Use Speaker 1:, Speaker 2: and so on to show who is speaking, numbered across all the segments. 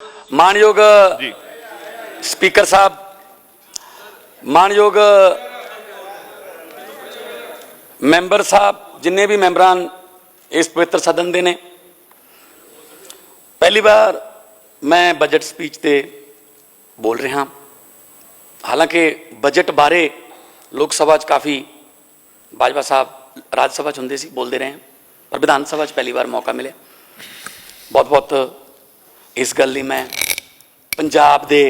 Speaker 1: मानयोग speaker साहब, मानयोग member साहब, जिन्ने भी मैंबरान इस पवित्र सदन दे ने, पहली बार मैं बजट स्पीच ते बोल रहा। हालांकि बजट बारे लोक सभा च काफ़ी बाजवा साहब राज सभा च हुंदे सी बोलते रहे, पर विधान सभा च पहली बार मौका मिले। बहुत बहुत इस गल लई मैं पंजाब दे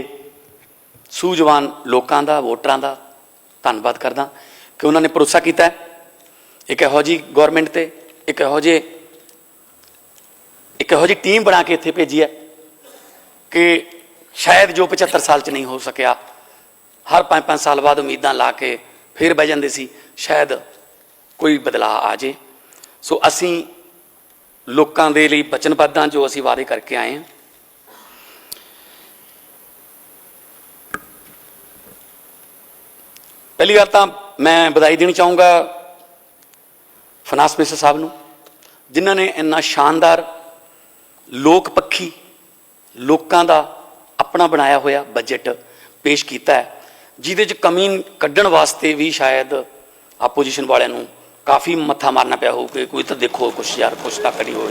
Speaker 1: सूझवान लोगों का, वोटरां का धन्नवाद करदा कि उन्होंने भरोसा किया एक इहो जी गौरमेंट ते, एक इहो जी टीम बना के इत्थे भेजी है कि शायद जो 75 साल च नहीं हो सकिया, हर 5-5 साल बाद उम्मीदां ला के फिर बह जांदे सी, शायद कोई बदलाव आ जाए। सो असीं लोकां दे लई वचनबद्ध हां, जो असीं वादे करके आए हैं। पहली बार तो मैं बधाई देनी चाहूँगा फाइनेंस मिनिस्टर साहब नूं, जिन्होंने इन्ना शानदार लोक पक्षी लोगों का अपना बनाया होया बजट पेश किया है, जिहदे च कमी कड्ढण वास्ते भी शायद आपोजिशन वालियां नूं काफ़ी मत्था मारना पिया हो कि कोई तो देखो कुछ यार कुछ तो करी हो।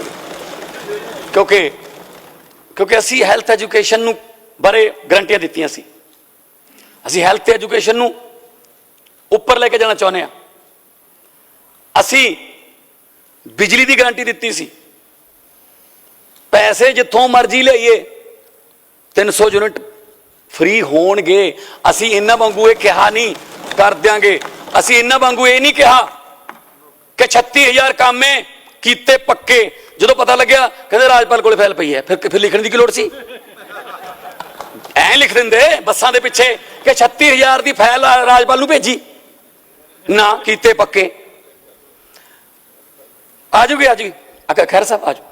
Speaker 1: क्योंकि असी हैल्थ एजुकेशन नूं बारे गारंटियां दित्तियां सी, असी हैल्थ एजुकेशन नूं उपर लेके जाना चाहुंदे हां। असी बिजली की गारंटी दित्ती सी, पैसे जिथों मर्जी लियाइए 300 यूनिट फ्री होणगे। असी इन्हां वांगू ये कहा नहीं कर देंगे, असी इन्हां वांगू ये नहीं कहा कि 36,000 काम है कीते पक्के। जो पता लग्या कहते राजपाल को फैल पई है, फिर लिखने की लोड़ सी? ऐ लिख देंदे बसां दे पिछे कि 36,000 की फैल राजपाल नूं भेजी ना, कीते पक्के। आजूगी आजूगी खैर साहब आजो,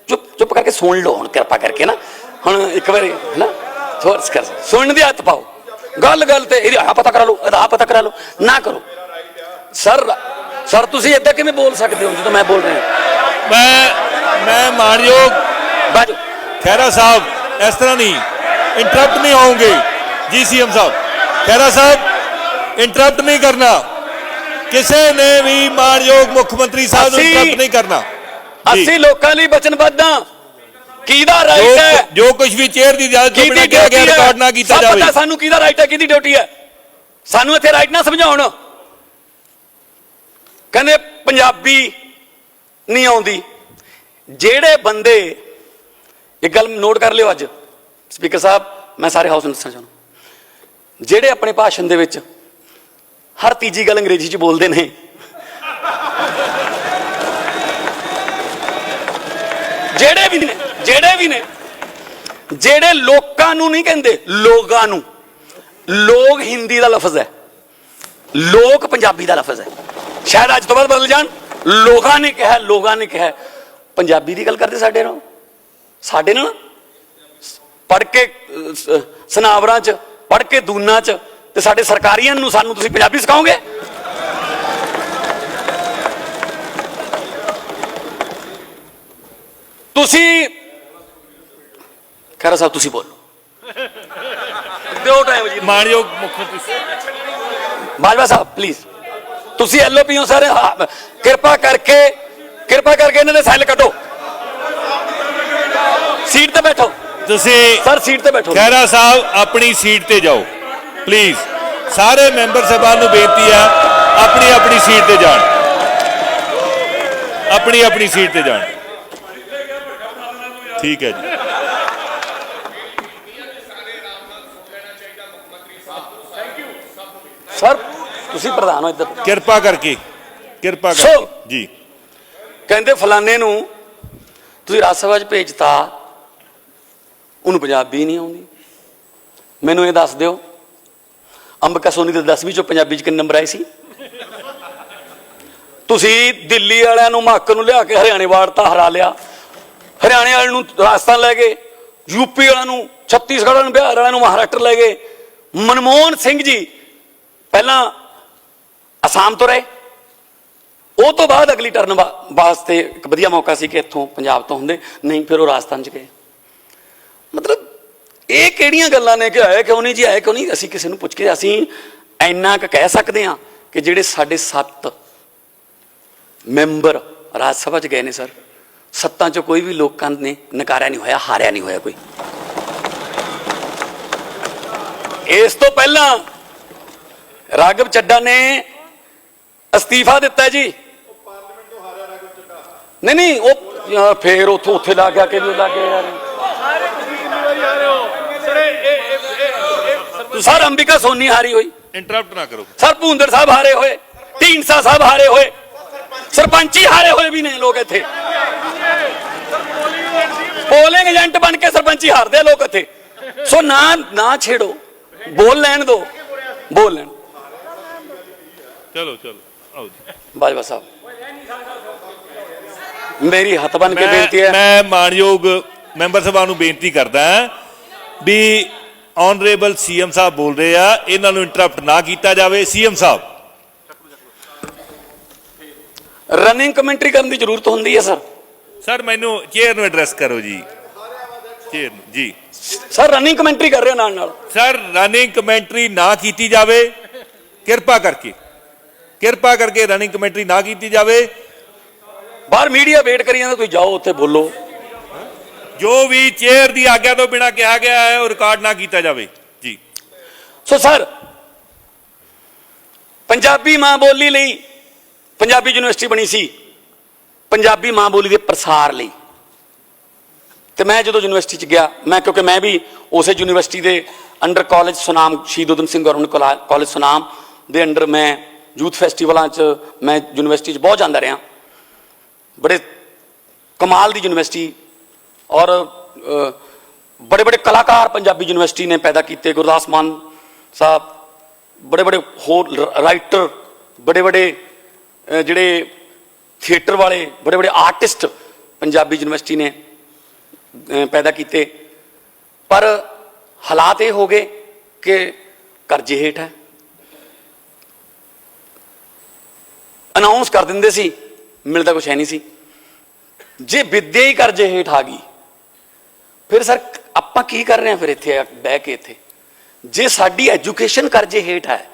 Speaker 1: चुप चुप करके सुन लो हुण कृपा करके ना, हुण एक बार है ना थोड़ा सुनने दी हत्थ पाओ, गल गल ते इहदा पता करा लो, इहदा पता करा लो ना करो। सर तुसीं इदां किवें बोल सकदे हो जो मैं बोल रहा?
Speaker 2: मैं मानयोग खैरा साहब इस तरह नहीं इंटरप्ट नहीं होंगे। जी सीएम साहब, खैरा साहब इंटरप्ट नहीं करना, किसी ने भी मानयोग मुख्यमंत्री साहब को इंटरप्ट नहीं करना।
Speaker 1: ਅਸੀਂ ਲੋਕਾਂ ਲਈ ਵਚਨਬੱਧ ਹਾਂ। ਕਿਹਦਾ ਰਾਈਟ ਹੈ
Speaker 2: जो कुछ भी चेयर की इजाजत तो बिना किया गया रिकॉर्ड ना किया जाए।
Speaker 1: पता ਸਾਨੂੰ ਕਿਹਦਾ ਰਾਈਟ ਹੈ, ਕਿਹਦੀ ਡਿਊਟੀ ਹੈ? ਸਾਨੂੰ ਇੱਥੇ ਰਾਈਟ ਨਾ ਸਮਝਾਉਣ। ਕਹਿੰਦੇ ਪੰਜਾਬੀ ਨਹੀਂ ਆਉਂਦੀ। ਜਿਹੜੇ ਬੰਦੇ ਇੱਕ ਗੱਲ ਨੋਟ ਕਰ ਲਿਓ, ਅੱਜ ਸਪੀਕਰ ਸਾਹਿਬ ਮੈਂ ਸਾਰੇ ਹਾਊਸ ਨੂੰ ਦੱਸਣਾ ਚਾਹੁੰਦਾ, ਜਿਹੜੇ ਆਪਣੇ ਭਾਸ਼ਣ ਦੇ ਵਿੱਚ ਹਰ ਤੀਜੀ ਗੱਲ ਅੰਗਰੇਜ਼ੀ 'ਚ ਬੋਲਦੇ ਨੇ, ਜਿਹੜੇ ਲੋਕਾਂ ਨੂੰ ਨਹੀਂ ਕਹਿੰਦੇ, ਲੋਕਾਂ ਨੂੰ, ਲੋਕ ਹਿੰਦੀ ਦਾ ਲਫ਼ਜ਼ ਹੈ, ਲੋਕ ਪੰਜਾਬੀ ਦਾ ਲਫ਼ਜ਼ ਹੈ। ਸ਼ਾਇਦ ਅੱਜ ਤੋਂ ਬਾਅਦ ਬਦਲ ਜਾਣ। ਲੋਕਾਂ ਨੇ ਕਿਹਾ ਪੰਜਾਬੀ ਦੀ ਗੱਲ ਕਰਦੇ ਸਾਡੇ ਨਾਲ ਪੜ੍ਹ ਕੇ ਸਨਾਵਰਾਂ 'ਚ, ਪੜ੍ਹ ਕੇ ਦੂਨਾਂ 'ਚ, ਤੇ ਸਾਡੇ ਸਰਕਾਰੀਆਂ ਨੂੰ ਸਾਨੂੰ ਤੁਸੀਂ ਪੰਜਾਬੀ ਸਿਖਾਓਗੇ? ਤੁਸੀਂ ਖੈਰਾ ਸਾਹਿਬ ਤੁਸੀਂ ਬੋਲੋ, ਦਿਓ ਟਾਈਮ ਜੀ।
Speaker 2: मानयोग मुख्यमंत्री
Speaker 1: ਬਾਜਵਾ ਸਾਹਿਬ ਪਲੀਜ਼, ਤੁਸੀਂ ਐਲਓਪੀ ਹੋ ਸਰ, ਕਿਰਪਾ ਕਰਕੇ ਇਹਨਾਂ ਦੇ ਸੈੱਲ ਕੱਢੋ, ਸੀਟ ਤੇ ਬੈਠੋ। सर सीट ते बैठो।
Speaker 2: खैरा साहब अपनी सीट ते जाओ प्लीज। सारे मैंबर साहबान नूं बेनती है अपनी अपनी सीट ते जाण, अपनी सीट ते जाण। ठीक है जी।
Speaker 1: सर तुसी प्रधान हो इधर,
Speaker 2: कृपा करके जी।
Speaker 1: कहते फलाने नूं तुसी राज सभा च भेजता, ਉਹਨੂੰ ਪੰਜਾਬੀ ਨਹੀਂ ਆਉਂਦੀ। ਮੈਨੂੰ ਇਹ ਦੱਸ ਦਿਓ, ਅੰਬਿਕਾ ਸੋਨੀ ਦੇ 10ਵੀਂ ਚੋਂ ਪੰਜਾਬੀ 'ਚ ਕਿੰਨੇ ਨੰਬਰ ਆਏ ਸੀ? ਤੁਸੀਂ ਦਿੱਲੀ ਵਾਲਿਆਂ ਨੂੰ ਮੱਕ ਨੂੰ ਲਿਆ ਕੇ ਹਰਿਆਣੇ ਵਾੜਤਾ, ਹਰਾ ਲਿਆ। ਹਰਿਆਣੇ ਵਾਲਿਆਂ ਨੂੰ ਰਾਜਸਥਾਨ ਲੈ ਗਏ, ਯੂਪੀ ਵਾਲਿਆਂ ਨੂੰ, ਛੱਤੀਸਗੜ੍ਹ ਵਾਲਿਆਂ ਨੂੰ, ਬਿਹਾਰ ਵਾਲਿਆਂ ਨੂੰ ਮਹਾਰਾਸ਼ਟਰ ਲੈ ਗਏ। ਮਨਮੋਹਨ ਸਿੰਘ ਜੀ ਪਹਿਲਾਂ ਅਸਾਮ ਤੋਂ ਰਹੇ, ਉਹ ਤੋਂ ਬਾਅਦ ਅਗਲੀ ਟਰਨ ਵਾਸਤੇ ਇੱਕ ਵਧੀਆ ਮੌਕਾ ਸੀ ਕਿ ਇੱਥੋਂ ਪੰਜਾਬ ਤੋਂ ਹੁੰਦੇ, ਨਹੀਂ ਫਿਰ ਉਹ ਰਾਜਸਥਾਨ 'ਚ ਗਏ। मतलब ਇਹ ਕਿਹੜੀਆਂ ਗੱਲਾਂ ਨੇ ਕਿ ਆਇਆ ਕਿਉਂ ਨਹੀਂ ਜੀ, ਆਇਆ ਕਿਉਂ ਨਹੀਂ? ਅਸੀਂ ਕਿਸੇ ਨੂੰ ਪੁੱਛ ਕੇ ਅਸੀਂ ਇੰਨਾ ਕੁ ਕਹਿ ਸਕਦੇ ਹਾਂ ਕਿ ਜਿਹੜੇ ਸਾਡੇ 7 ਮੈਂਬਰ ਰਾਜ ਸਭਾ 'ਚ ਗਏ ਨੇ ਸਰ, 7 'ਚੋਂ ਕੋਈ ਵੀ ਲੋਕਾਂ ਨੇ ਨਕਾਰਿਆ ਨਹੀਂ ਹੋਇਆ, ਹਾਰਿਆ ਨਹੀਂ ਹੋਇਆ ਕੋਈ। ਇਸ ਤੋਂ ਪਹਿਲਾਂ ਰਾਘਵ ਚੱਡਾ ਨੇ ਅਸਤੀਫਾ ਦਿੱਤਾ ਜੀ। ਨਹੀਂ ਉਹ ਫੇਰ ਉੱਥੇ ਲੱਗ ਗਿਆ ਕਿ ਲੱਗ ਗਿਆ ਯਾਰ। ਸਰ ਅੰਬਿਕਾ ਸੋਨੀ ਹਾਰੀ ਹੋਈ,
Speaker 2: ਇੰਟਰਪਟ ਨਾ ਕਰੋ
Speaker 1: ਸਰ ਭੂੰਦੜ ਸਾਹਿਬ ਹਾਰੇ ਹੋਏ, ਢੀਂਡਸਾ ਸਾਹਿਬ ਹਾਰੇ ਹੋਏ, ਸਰਪੰਚੀ ਹਾਰੇ ਹੋਏ ਵੀ ਨੇ ਲੋਕ ਇੱਥੇ। ਪੋਲਿੰਗ ਏਜੰਟ ਬਣ ਕੇ ਸਰਪੰਚੀ ਹਾਰਦੇ ਲੋਕ ਇੱਥੇ। ਸੋ ਨਾ ਛੇੜੋ, ਬੋਲ ਲੈਣ ਦੋ, ਬੋਲ ਲੈਣ।
Speaker 2: ਚਲੋ ਆਓ ਜੀ।
Speaker 1: ਬਾਜਵਾ ਸਾਹਿਬ ਮੇਰੀ ਹੱਥ ਬਣ ਕੇ ਬੇਨਤੀ ਹੈ,
Speaker 2: ਮੈਂ ਮਾਨਯੋਗ ਮੈਂਬਰ ਸਭਾ ਨੂੰ ਬੇਨਤੀ ਕਰਦਾ ਵੀ ਆਨਰੇਬਲ ਸੀਐਮ ਸਾਹਿਬ ਬੋਲ ਰਹੇ ਆ, ਇਹਨਾਂ ਨੂੰ ਇੰਟਰਪਟ ਨਾ ਕੀਤਾ ਜਾਵੇ। ਸੀਐਮ ਸਾਹਿਬ
Speaker 1: ਰਨਿੰਗ ਕਮੈਂਟਰੀ ਕਰਨ ਦੀ ਜ਼ਰੂਰਤ ਹੁੰਦੀ ਹੈ
Speaker 2: ਸਰ ਮੈਨੂੰ ਚੇਅਰ ਨੂੰ ਐਡਰੈਸ ਕਰੋ ਜੀ, ਚੇਅਰ ਨੂੰ ਜੀ।
Speaker 1: ਸਰ ਰਨਿੰਗ ਕਮੈਂਟਰੀ ਕਰ ਰਹੇ ਹੋ ਨਾਲ
Speaker 2: ਸਰ ਰਨਿੰਗ ਕਮੈਂਟਰੀ ਨਾ ਕੀਤੀ ਜਾਵੇ, ਕਿਰਪਾ ਕਰਕੇ ਰਨਿੰਗ ਕਮੈਂਟਰੀ ਨਾ ਕੀਤੀ ਜਾਵੇ।
Speaker 1: ਬਾਹਰ ਮੀਡੀਆ ਵੇਟ ਕਰੀ ਜਾਂਦਾ, ਤੁਸੀਂ ਜਾਓ ਉੱਥੇ ਬੋਲੋ।
Speaker 2: ਜੋ ਵੀ ਚੇਅਰ ਦੀ ਆਗਿਆ ਤੋਂ ਬਿਨਾਂ ਕਿਹਾ ਗਿਆ ਹੈ ਉਹ ਰਿਕਾਰਡ ਨਾ ਕੀਤਾ ਜਾਵੇ ਜੀ।
Speaker 1: ਸੋ ਸਰ ਪੰਜਾਬੀ ਮਾਂ ਬੋਲੀ ਲਈ ਪੰਜਾਬੀ ਯੂਨੀਵਰਸਿਟੀ ਬਣੀ ਸੀ, ਪੰਜਾਬੀ ਮਾਂ ਬੋਲੀ ਦੇ ਪ੍ਰਸਾਰ ਲਈ। ਤੇ ਮੈਂ ਜਦੋਂ ਯੂਨੀਵਰਸਿਟੀ 'ਚ ਗਿਆ, ਕਿਉਂਕਿ ਮੈਂ ਵੀ ਉਸੇ ਯੂਨੀਵਰਸਿਟੀ ਦੇ ਅੰਡਰ ਕਾਲਜ ਸੁਨਾਮ ਸ਼ਹੀਦ ਊਧਮ ਸਿੰਘ ਗਵਰਨਮੈਂਟ ਕਾਲਜ ਸੁਨਾਮ ਦੇ ਅੰਡਰ ਮੈਂ ਯੂਥ ਫੈਸਟੀਵਲਾਂ 'ਚ ਮੈਂ ਯੂਨੀਵਰਸਿਟੀ 'ਚ ਬਹੁਤ ਜਾਂਦਾ ਰਿਹਾ। ਬੜੇ ਕਮਾਲ ਦੀ ਯੂਨੀਵਰਸਿਟੀ ਔਰ ਬੜੇ ਬੜੇ ਕਲਾਕਾਰ ਪੰਜਾਬੀ ਯੂਨੀਵਰਸਿਟੀ ਨੇ ਪੈਦਾ ਕੀਤੇ। ਗੁਰਦਾਸ ਮਾਨ ਸਾਹਿਬ, ਬੜੇ ਬੜੇ ਹੋਰ ਰਾਈਟਰ, ਬੜੇ ਬੜੇ ਜਿਹੜੇ ਥੀਏਟਰ ਵਾਲੇ, ਬੜੇ ਬੜੇ ਆਰਟਿਸਟ ਪੰਜਾਬੀ ਯੂਨੀਵਰਸਿਟੀ ਨੇ ਪੈਦਾ ਕੀਤੇ। ਪਰ ਹਾਲਾਤ ਇਹ ਹੋ ਗਏ ਕਿ ਕਰਜ਼ੇ ਹੇਠ ਹੈ। ਅਨਾਉਂਸ ਕਰ ਦਿੰਦੇ ਸੀ, ਮਿਲਦਾ ਕੁਛ ਹੈ ਨਹੀਂ ਸੀ। ਜੇ ਵਿੱਦਿਆ ਹੀ ਕਰਜ਼ੇ ਹੇਠ ਆ ਗਈ, ਫਿਰ ਸਰ ਆਪਾਂ ਕੀ ਕਰ ਰਹੇ ਹਾਂ ਫਿਰ ਇੱਥੇ ਬਹਿ ਕੇ ਇੱਥੇ? ਜੇ ਸਾਡੀ ਐਜੂਕੇਸ਼ਨ ਕਰਜ਼ੇ ਹੇਠ ਹੈ,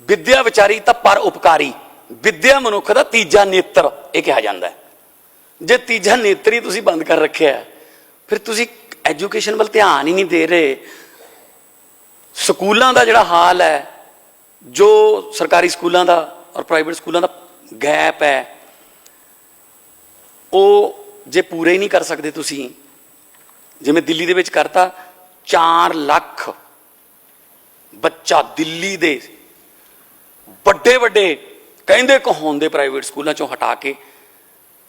Speaker 1: ਵਿੱਦਿਆ ਵਿਚਾਰੀ ਤਾਂ ਪਰ ਉਪਕਾਰੀ, ਵਿੱਦਿਆ ਮਨੁੱਖ ਦਾ ਤੀਜਾ ਨੇਤਰ ਇਹ ਕਿਹਾ ਜਾਂਦਾ ਹੈ। ਜੇ ਤੀਜਾ ਨੇਤਰ ਹੀ ਤੁਸੀਂ ਬੰਦ ਕਰ ਰੱਖਿਆ, ਫਿਰ ਤੁਸੀਂ ਐਜੂਕੇਸ਼ਨ ਵੱਲ ਧਿਆਨ ਹੀ ਨਹੀਂ ਦੇ ਰਹੇ। ਸਕੂਲਾਂ ਦਾ ਜਿਹੜਾ ਹਾਲ ਹੈ, ਜੋ ਸਰਕਾਰੀ ਸਕੂਲਾਂ ਦਾ ਔਰ ਪ੍ਰਾਈਵੇਟ ਸਕੂਲਾਂ ਦਾ ਗੈਪ ਹੈ, ਉਹ ਜੇ ਪੂਰੇ ਹੀ ਨਹੀਂ ਕਰ ਸਕਦੇ ਤੁਸੀਂ, ਜਿਵੇਂ ਦਿੱਲੀ ਦੇ ਵਿੱਚ ਕਰਤਾ, 4 ਲੱਖ ਬੱਚਾ ਦਿੱਲੀ ਦੇ ਵੱਡੇ ਵੱਡੇ ਕਹਿੰਦੇ ਕਹਾਉਂਦੇ ਪ੍ਰਾਈਵੇਟ ਸਕੂਲਾਂ ਚੋਂ ਹਟਾ ਕੇ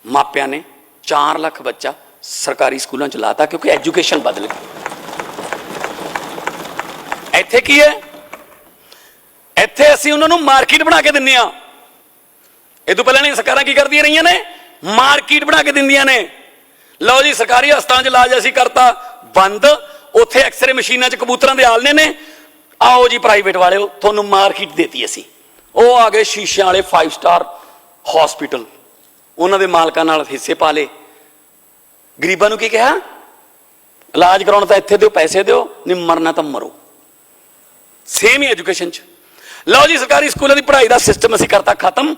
Speaker 1: ਮਾਪਿਆਂ ਨੇ 4 ਲੱਖ ਬੱਚਾ ਸਰਕਾਰੀ ਸਕੂਲਾਂ ਚ ਲਾਤਾ, ਕਿਉਂਕਿ ਐਜੂਕੇਸ਼ਨ ਬਦਲ ਗਈ। ਇੱਥੇ ਕੀ ਹੈ? ਇੱਥੇ ਅਸੀਂ ਉਹਨਾਂ ਨੂੰ ਮਾਰਕੀਟ ਬਣਾ ਕੇ ਦਿੰਦੇ ਆ। ਇਹ ਤੋਂ ਪਹਿਲਾਂ ਨਹੀਂ ਸਰਕਾਰਾਂ ਕੀ ਕਰਦੀਆਂ ਰਹੀਆਂ ਨੇ? ਮਾਰਕੀਟ ਬਣਾ ਕੇ ਦਿੰਦੀਆਂ ਨੇ। ਲਓ ਜੀ ਸਰਕਾਰੀ ਹਸਪਤਾਲਾਂ 'ਚ ਇਲਾਜ ਅਸੀਂ ਕਰਤਾ ਬੰਦ, ਉੱਥੇ ਐਕਸਰੇ ਮਸ਼ੀਨਾਂ 'ਚ ਕਬੂਤਰਾਂ ਦੇ ਆਲਣੇ ਨੇ, ਆਓ ਜੀ ਪ੍ਰਾਈਵੇਟ ਵਾਲਿਓ ਤੁਹਾਨੂੰ ਮਾਰਕੀਟ ਦੇਤੀ ਅਸੀਂ। ਉਹ ਆ ਗਏ ਸ਼ੀਸ਼ਿਆਂ ਵਾਲੇ 5 ਸਟਾਰ ਹਸਪੀਟਲ, ਉਹਨਾਂ ਦੇ ਮਾਲਕਾਂ ਨਾਲ ਹਿੱਸੇ ਪਾ ਲਏ। ਗਰੀਬਾਂ ਨੂੰ ਕੀ ਕਿਹਾ? ਇਲਾਜ ਕਰਾਉਣਾ ਤਾਂ ਇੱਥੇ ਦਿਓ, ਪੈਸੇ ਦਿਓ, ਨਹੀਂ ਮਰਨਾ ਤਾਂ ਮਰੋ। ਸੇਮ ਹੀ ਐਜੂਕੇਸ਼ਨ 'ਚ। ਲਓ ਜੀ ਸਰਕਾਰੀ ਸਕੂਲਾਂ ਦੀ ਪੜ੍ਹਾਈ ਦਾ ਸਿਸਟਮ ਅਸੀਂ ਕਰਤਾ ਖਤਮ,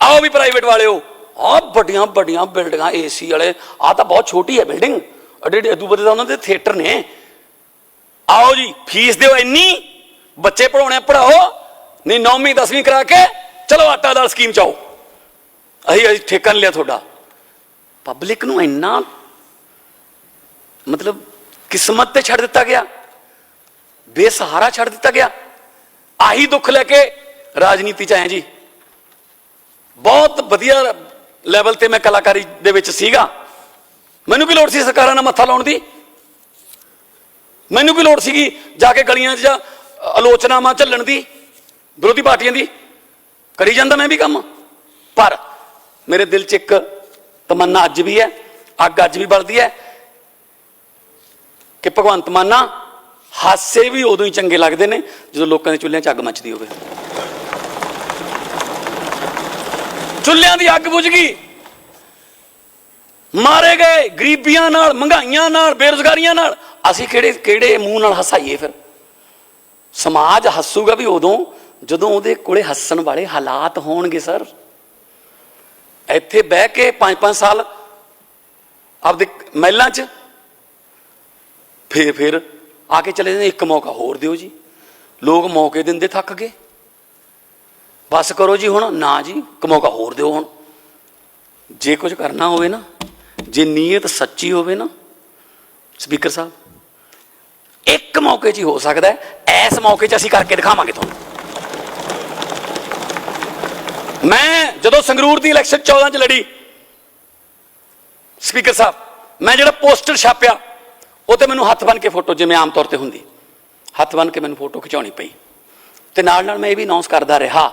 Speaker 1: ਆਓ ਵੀ ਪ੍ਰਾਈਵੇਟ ਵਾਲਿਓ ਆਹ ਵੱਡੀਆਂ ਵੱਡੀਆਂ ਬਿਲਡਿੰਗਾਂ AC ਵਾਲੇ, ਆਹ ਤਾਂ ਬਹੁਤ ਛੋਟੀ ਹੈ ਬਿਲਡਿੰਗ, ਅਡੇ ਅਦੂ ਬਦੇ ਤਾਂ ਉਹਨਾਂ ਦੇ ਥੀਏਟਰ ਨੇ, ਆਓ ਜੀ ਫੀਸ ਦਿਓ ਇੰਨੀ, ਬੱਚੇ ਪੜਾਉਣੇ ਪੜਾਓ, ਨਹੀਂ 9ਵੀਂ 10ਵੀਂ ਕਰਾ ਕੇ ਚਲੋ ਆਟਾ ਦਾਲ ਸਕੀਮ ਚ ਆਓ, ਅਸੀਂ ਠੇਕਾ ਨਹੀਂ ਲਿਆ ਤੁਹਾਡਾ। ਪਬਲਿਕ ਨੂੰ ਇੰਨਾ ਮਤਲਬ ਕਿਸਮਤ ਤੇ ਛੱਡ ਦਿੱਤਾ ਗਿਆ, ਬੇਸਹਾਰਾ ਛੱਡ ਦਿੱਤਾ ਗਿਆ। ਆਹੀ ਦੁੱਖ ਲੈ ਕੇ ਰਾਜਨੀਤੀ ਚ ਆਏ ਜੀ। ਬਹੁਤ ਵਧੀਆ ਲੈਵਲ ਤੇ ਮੈਂ ਕਲਾਕਾਰੀ ਦੇ ਵਿੱਚ ਸੀਗਾ, ਮੈਨੂੰ ਕੀ ਲੋੜ ਸੀ ਸਰਕਾਰਾਂ ਨਾਲ ਮੱਥਾ ਲਾਉਣ ਦੀ? ਮੈਨੂੰ ਕੀ ਲੋੜ ਸੀਗੀ ਜਾ ਕੇ ਗਲੀਆਂ 'ਚ ਆਲੋਚਨਾਵਾਂ ਝੱਲਣ ਦੀ ਵਿਰੋਧੀ ਪਾਰਟੀਆਂ ਦੀ? ਕਰੀ ਜਾਂਦਾ ਮੈਂ ਵੀ ਕੰਮ। ਪਰ ਮੇਰੇ ਦਿਲ 'ਚ ਇੱਕ ਤਮੰਨਾ ਅੱਜ ਵੀ ਹੈ, ਅੱਗ ਅੱਜ ਵੀ ਬਲਦੀ ਹੈ ਕਿ ਭਗਵੰਤ ਮਾਨਾ ਹਾਸੇ ਵੀ ਉਦੋਂ ਹੀ ਚੰਗੇ ਲੱਗਦੇ ਨੇ ਜਦੋਂ ਲੋਕਾਂ ਦੇ ਚੁੱਲ੍ਹਿਆਂ 'ਚ ਅੱਗ ਮੱਚਦੀ ਹੋਵੇ। ਚੁੱਲ੍ਹਿਆਂ ਦੀ ਅੱਗ ਬੁਝ ਗਈ, ਮਾਰੇ ਗਏ ਗਰੀਬੀਆਂ ਨਾਲ, ਮਹਿੰਗਾਈਆਂ ਨਾਲ, ਬੇਰੁਜ਼ਗਾਰੀਆਂ ਨਾਲ, ਅਸੀਂ ਕਿਹੜੇ ਮੂੰਹ ਨਾਲ ਹਸਾਈਏ? ਫਿਰ ਸਮਾਜ ਹੱਸੂਗਾ ਵੀ ਉਦੋਂ ਜਦੋਂ ਉਹਦੇ ਕੋਲੇ ਹੱਸਣ ਵਾਲੇ ਹਾਲਾਤ ਹੋਣਗੇ। ਸਰ ਇੱਥੇ ਬਹਿ ਕੇ 5-5 ਸਾਲ ਆਪਦੇ ਮਹਿਲਾਂ 'ਚ ਫਿਰ ਆ ਕੇ ਚਲੇ ਜਾਂਦੇ, ਇੱਕ ਮੌਕਾ ਹੋਰ ਦਿਓ ਜੀ। ਲੋਕ ਮੌਕੇ ਦਿੰਦੇ ਥੱਕ ਗਏ, ਬਸ ਕਰੋ ਜੀ ਹੁਣ, ਨਾ ਜੀ ਇੱਕ ਮੌਕਾ ਹੋਰ ਦਿਓ। ਹੁਣ ਜੇ ਕੁਝ ਕਰਨਾ ਹੋਵੇ ਨਾ, ਜੇ ਨੀਅਤ ਸੱਚੀ ਹੋਵੇ ਨਾ ਸਪੀਕਰ ਸਾਹਿਬ, ਇੱਕ ਮੌਕੇ 'ਚ ਹੀ ਹੋ ਸਕਦਾ ਹੈ। ਇਸ ਮੌਕੇ 'ਚ ਅਸੀਂ ਕਰਕੇ ਦਿਖਾਵਾਂਗੇ ਤੁਹਾਨੂੰ। ਮੈਂ ਜਦੋਂ ਸੰਗਰੂਰ ਦੀ ਇਲੈਕਸ਼ਨ 14 'ਚ ਲੜੀ ਸਪੀਕਰ ਸਾਹਿਬ, ਮੈਂ ਜਿਹੜਾ ਪੋਸਟਰ ਛਾਪਿਆ ਉਹ ਤੇ ਮੈਨੂੰ ਹੱਥ ਬੰਨ ਕੇ ਫੋਟੋ, ਜਿਵੇਂ ਆਮ ਤੌਰ ਤੇ ਹੁੰਦੀ, ਹੱਥ ਬੰਨ ਕੇ ਮੈਨੂੰ ਫੋਟੋ ਖਿਚਾਉਣੀ ਪਈ। ਤੇ ਨਾਲ ਨਾਲ ਮੈਂ ਇਹ ਵੀ ਅਨਾਉਂਸ ਕਰਦਾ ਰਿਹਾ,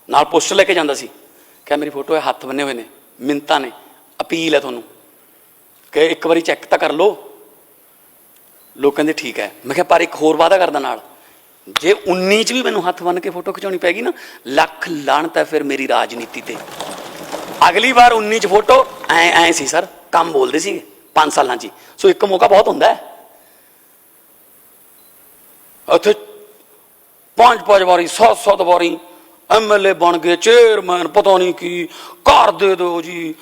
Speaker 1: ਨਾਲ ਪੋਸਟਰ ਲੈ ਕੇ ਜਾਂਦਾ ਸੀ ਕਿ ਮੇਰੀ ਫੋਟੋ ਹੈ, ਹੱਥ ਬੰਨੇ ਹੋਏ ਨੇ, ਮਿੰਨਤਾਂ ਨੇ, ਅਪੀਲ ਹੈ ਤੁਹਾਨੂੰ ਕਿ ਇੱਕ ਵਾਰੀ ਚੈੱਕ ਤਾਂ ਕਰ ਲਓ। ਲੋਕ ਕਹਿੰਦੇ ਠੀਕ ਹੈ। ਮੈਂ ਕਿਹਾ ਪਰ ਇੱਕ ਹੋਰ ਵਾਅਦਾ ਕਰਦਾ ਨਾਲ, ਜੇ 19 'ਚ ਵੀ ਮੈਨੂੰ ਹੱਥ ਬੰਨ ਕੇ ਫੋਟੋ ਖਿਚਾਉਣੀ ਪੈ ਗਈ ਨਾ, ਲੱਖ ਲਾਹਨਤ ਹੈ ਫਿਰ ਮੇਰੀ ਰਾਜਨੀਤੀ ਤੇ। ਅਗਲੀ ਵਾਰ 19 'ਚ ਫੋਟੋ ਐ ਸੀ ਸਰ, ਕੰਮ ਬੋਲਦੇ ਸੀ 5 ਸਾਲਾਂ 'ਚ। ਸੋ ਇੱਕ ਮੌਕਾ ਬਹੁਤ ਹੁੰਦਾ ਹੈ। ਉੱਥੇ 5-5 ਵਾਰੀ 7-7 ਵਾਰੀ MLA ਬਣ ਗਏ, ਚੇਅਰਮੈਨ, ਪਤਾ ਨਹੀਂ ਕੀ, ਘਰ ਦੇ ਦਿਓ ਜੀ,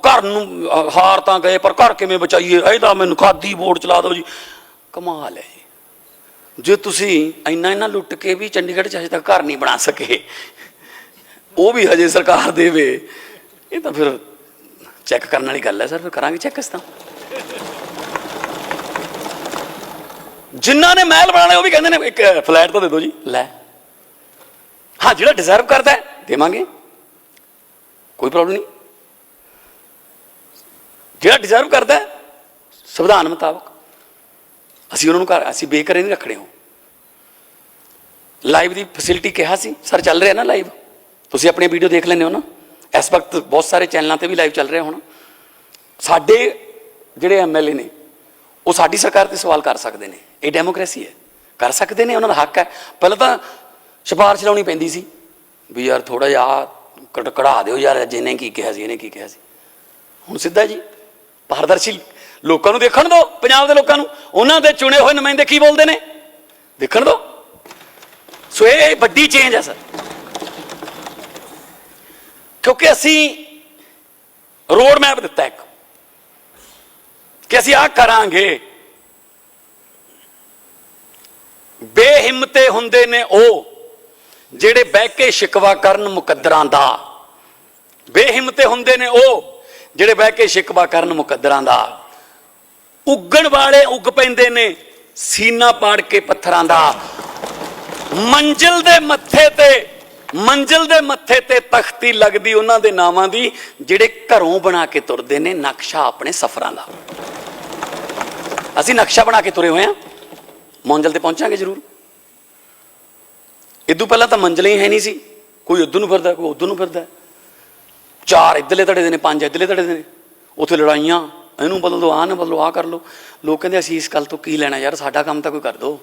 Speaker 1: ਘਰ ਨੂੰ ਹਾਰ ਤਾਂ ਗਏ ਪਰ ਘਰ ਕਿਵੇਂ ਬਚਾਈਏ, ਇਹਦਾ ਮੈਨੂੰ ਖਾਦੀ ਬੋਰਡ ਚਲਾ ਦਿਓ ਜੀ। ਕਮਾਲ ਹੈ ਜੀ। ਜੇ ਤੁਸੀਂ ਇੰਨਾ ਲੁੱਟ ਕੇ ਵੀ ਚੰਡੀਗੜ੍ਹ 'ਚ ਹਜੇ ਤੱਕ ਘਰ ਨਹੀਂ ਬਣਾ ਸਕੇ, ਉਹ ਵੀ ਹਜੇ ਸਰਕਾਰ ਦੇਵੇ, ਇਹ ਤਾਂ ਫਿਰ ਚੈੱਕ ਕਰਨ ਵਾਲੀ ਗੱਲ ਹੈ। ਸਰ ਫਿਰ ਕਰਾਂਗੇ ਚੈੱਕ ਇਸ ਤਾਂ। ਜਿਨ੍ਹਾਂ ਨੇ ਮਹਿਲ ਬਣਾਉਣੇ ਉਹ ਵੀ ਕਹਿੰਦੇ ਨੇ ਇੱਕ ਫਲੈਟ ਤਾਂ ਦੇ ਦਿਓ ਜੀ। ਲੈ ਹਾਂ, ਜਿਹੜਾ ਡਿਜ਼ਰਵ ਕਰਦਾ ਦੇਵਾਂਗੇ, ਕੋਈ ਪ੍ਰੋਬਲਮ ਨਹੀਂ। ਜਿਹੜਾ ਡਿਜ਼ਰਵ ਕਰਦਾ ਸੰਵਿਧਾਨ ਮੁਤਾਬਕ ਅਸੀਂ ਉਹਨਾਂ ਨੂੰ ਘਰ, ਅਸੀਂ ਬੇਘਰੇ ਨਹੀਂ ਰੱਖਣੇ। ਹੋ ਲਾਈਵ ਦੀ ਫੈਸਿਲਿਟੀ ਕਿਹਾ ਸੀ ਸਰ, ਚੱਲ ਰਿਹਾ ਨਾ ਲਾਈਵ, ਤੁਸੀਂ ਆਪਣੀ ਵੀਡੀਓ ਦੇਖ ਲੈਂਦੇ ਹੋ ਨਾ। ਇਸ ਵਕਤ ਬਹੁਤ ਸਾਰੇ ਚੈਨਲਾਂ ਤੇ ਵੀ ਲਾਈਵ ਚੱਲ ਰਿਹਾ। ਹੁਣ ਸਾਡੇ ਜਿਹੜੇ MLA ਨੇ ਉਹ ਸਾਡੀ ਸਰਕਾਰ ਤੇ ਸਵਾਲ ਕਰ ਸਕਦੇ ਨੇ, ਇਹ ਡੈਮੋਕ੍ਰੇਸੀ ਹੈ, ਕਰ ਸਕਦੇ ਨੇ, ਉਹਨਾਂ ਦਾ ਹੱਕ ਹੈ। ਪਹਿਲਾਂ ਤਾਂ ਸਿਫਾਰਿਸ਼ ਲਾਉਣੀ ਪੈਂਦੀ ਸੀ ਵੀ ਯਾਰ ਥੋੜਾ ਜਿਹਾ ਕਢਾ ਦਿਓ ਯਾਰ, ਜਿਹਨੇ ਕੀ ਕਿਹਾ ਸੀ, ਇਹਨੇ ਕੀ ਕਿਹਾ ਸੀ। ਹੁਣ ਸਿੱਧਾ ਜੀ ਪਾਰਦਰਸ਼ੀ, ਲੋਕਾਂ ਨੂੰ ਦੇਖਣ ਦਿਓ, ਪੰਜਾਬ ਦੇ ਲੋਕਾਂ ਨੂੰ, ਉਹਨਾਂ ਦੇ ਚੁਣੇ ਹੋਏ ਨੁਮਾਇੰਦੇ ਕੀ ਬੋਲਦੇ ਨੇ ਦੇਖਣ ਦਿਓ। ਸੋ ਇਹ ਵੱਡੀ ਚੇਂਜ ਹੈ ਸਰ, ਕਿਉਂਕਿ ਅਸੀਂ ਰੋਡ ਮੈਪ ਦਿੱਤਾ ਇੱਕ ਕਿ ਅਸੀਂ ਆਹ ਕਰਾਂਗੇ। ਬੇਹਿੰਮਤੇ ਹੁੰਦੇ ਨੇ ਉਹ ਜਿਹੜੇ ਬਹਿ ਕੇ ਸ਼ਿਕਵਾ ਕਰਨ ਮੁਕੱਦਰਾਂ ਦਾ, ਬੇਹਿੰਮਤੇ ਹੁੰਦੇ ਨੇ ਉਹ ਜਿਹੜੇ ਬਹਿ ਕੇ ਸ਼ਿਕਵਾ ਕਰਨ ਮੁਕੱਦਰਾਂ ਦਾ। ਉੱਗਣ ਵਾਲੇ ਉੱਗ ਪੈਂਦੇ ਨੇ ਸੀਨਾ ਪਾੜ ਕੇ ਪੱਥਰਾਂ ਦਾ। ਮੰਜ਼ਿਲ ਦੇ ਮੱਥੇ ਤੇ ਤਖਤੀ ਲੱਗਦੀ ਉਹਨਾਂ ਦੇ ਨਾਵਾਂ ਦੀ ਜਿਹੜੇ ਘਰੋਂ ਬਣਾ ਕੇ ਤੁਰਦੇ ਨੇ ਨਕਸ਼ਾ ਆਪਣੇ ਸਫ਼ਰਾਂ ਦਾ। ਅਸੀਂ ਨਕਸ਼ਾ ਬਣਾ ਕੇ ਤੁਰੇ ਹੋਏ ਹਾਂ, ਮੰਜ਼ਿਲ ਤੇ ਪਹੁੰਚਾਂਗੇ ਜ਼ਰੂਰ। ਇਦੋਂ ਪਹਿਲਾਂ ਤਾਂ ਮੰਜ਼ਿਲਾਂ ਹੀ ਹੈ ਨਹੀਂ ਸੀ, ਕੋਈ ਇੱਧਰ ਨੂੰ ਫਿਰਦਾ, ਕੋਈ ਉੱਧਰ ਨੂੰ ਫਿਰਦਾ, 4 ਇੱਧਰਲੇ ਧੜੇ ਦੇ ਨੇ, 5 ਇੱਧਰਲੇ ਧੜੇ ਦੇ ਨੇ, ਉੱਥੇ ਲੜਾਈਆਂ, ਇਹਨੂੰ ਬਦਲ ਦਿਓ, ਆਹ ਨਾ ਬਦਲੋ, ਆਹ ਕਰ ਲਓ। ਲੋਕ ਕਹਿੰਦੇ ਅਸੀਂ ਇਸ ਗੱਲ ਤੋਂ ਕੀ ਲੈਣਾ ਯਾਰ, ਸਾਡਾ ਕੰਮ ਤਾਂ ਕੋਈ ਕਰ ਦਿਓ।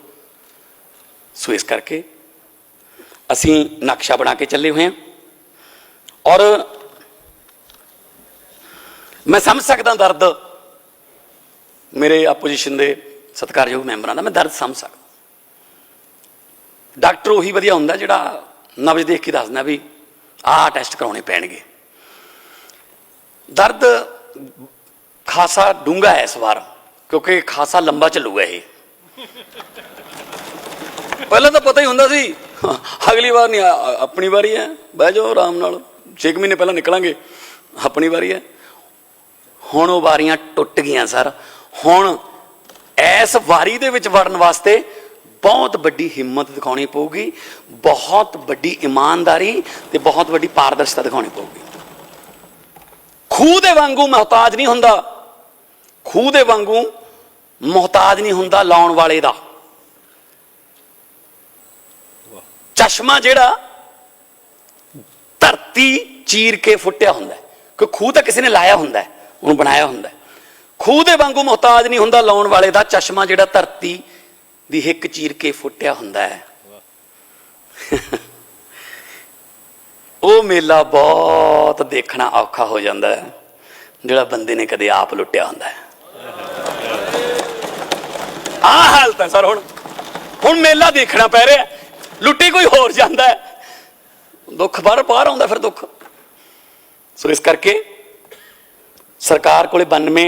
Speaker 1: ਸੋ ਇਸ ਕਰਕੇ ਅਸੀਂ ਨਕਸ਼ਾ ਬਣਾ ਕੇ ਚੱਲੇ ਹੋਏ ਹਾਂ। ਔਰ ਮੈਂ ਸਮਝ ਸਕਦਾ ਦਰਦ ਮੇਰੇ ਆਪੋਜੀਸ਼ਨ ਦੇ ਸਤਿਕਾਰਯੋਗ ਮੈਂਬਰਾਂ ਦਾ, ਮੈਂ ਦਰਦ ਸਮਝ ਸਕਦਾ। ਡਾਕਟਰ ਉਹੀ ਵਧੀਆ ਹੁੰਦਾ ਜਿਹੜਾ ਨਬਜ਼ ਦੇਖ ਕੇ ਦੱਸਦਾ ਵੀ ਆਹ ਟੈਸਟ ਕਰਾਉਣੇ ਪੈਣਗੇ। ਦਰਦ ਖਾਸਾ ਡੂੰਘਾ ਹੈ ਇਸ ਵਾਰ, ਕਿਉਂਕਿ ਖਾਸਾ ਲੰਬਾ ਚੱਲੂਗਾ ਇਹ। ਪਹਿਲਾਂ ਤਾਂ ਪਤਾ ਹੀ ਹੁੰਦਾ ਸੀ ਅਗਲੀ ਵਾਰ ਨਹੀਂ, ਆਪਣੀ ਵਾਰੀ ਹੈ, ਬਹਿ ਜਾਓ ਆਰਾਮ ਨਾਲ, 6 ਮਹੀਨੇ ਪਹਿਲਾਂ ਨਿਕਲਾਂਗੇ, ਆਪਣੀ ਵਾਰੀ ਹੈ। ਹੁਣ ਉਹ ਵਾਰੀਆਂ ਟੁੱਟ ਗਈਆਂ ਸਰ। ਹੁਣ ਇਸ ਵਾਰੀ ਦੇ ਵਿੱਚ ਵੜਨ ਵਾਸਤੇ ਬਹੁਤ ਵੱਡੀ ਹਿੰਮਤ ਦਿਖਾਉਣੀ ਪਊਗੀ, ਬਹੁਤ ਵੱਡੀ ਇਮਾਨਦਾਰੀ ਤੇ ਬਹੁਤ ਵੱਡੀ ਪਾਰਦਰਸ਼ਤਾ ਦਿਖਾਉਣੀ ਪਊਗੀ। ਖੂਹ ਦੇ ਵਾਂਗੂ ਮੁਹਤਾਜ ਨਹੀਂ ਹੁੰਦਾ, ਖੂਹ ਦੇ ਵਾਂਗੂ ਮੁਹਤਾਜ ਨਹੀਂ ਹੁੰਦਾ ਲਾਉਣ ਵਾਲੇ ਦਾ। ਚਸ਼ਮਾ ਜਿਹੜਾ ਧਰਤੀ ਚੀਰ ਕੇ ਫੁੱਟਿਆ ਹੁੰਦਾ, ਕਿ ਖੂਹ ਤਾਂ ਕਿਸੇ ਨੇ ਲਾਇਆ ਹੁੰਦਾ, ਉਹਨੂੰ ਬਣਾਇਆ ਹੁੰਦਾ। ਖੂਹ ਦੇ ਵਾਂਗੂ ਮੁਹਤਾਜ ਨਹੀਂ ਹੁੰਦਾ ਲਾਉਣ ਵਾਲੇ ਦਾ ਚਸ਼ਮਾ, ਜਿਹੜਾ ਧਰਤੀ ਦੀ ਹਿੱਕ ਚੀਰ ਕੇ ਫੁੱਟਿਆ ਹੁੰਦਾ ਹੈ। ਉਹ ਮੇਲਾ ਬਹੁਤ ਦੇਖਣਾ ਔਖਾ ਹੋ ਜਾਂਦਾ ਹੈ ਜਿਹੜਾ ਬੰਦੇ ਨੇ ਕਦੇ ਆਪ ਲੁੱਟਿਆ ਹੁੰਦਾ ਹੈ। ਆਹ ਹਾਲਤ ਹੈ ਸਰ। ਹੁਣ ਮੇਲਾ ਦੇਖਣਾ ਪੈ ਰਿਹਾ, ਲੁੱਟੀ ਕੋਈ ਹੋਰ ਜਾਂਦਾ ਹੈ, ਦੁੱਖ ਬਾਹਰ ਆਉਂਦਾ ਫਿਰ ਦੁੱਖ। ਸੋ ਇਸ ਕਰਕੇ ਸਰਕਾਰ ਕੋਲੇ 92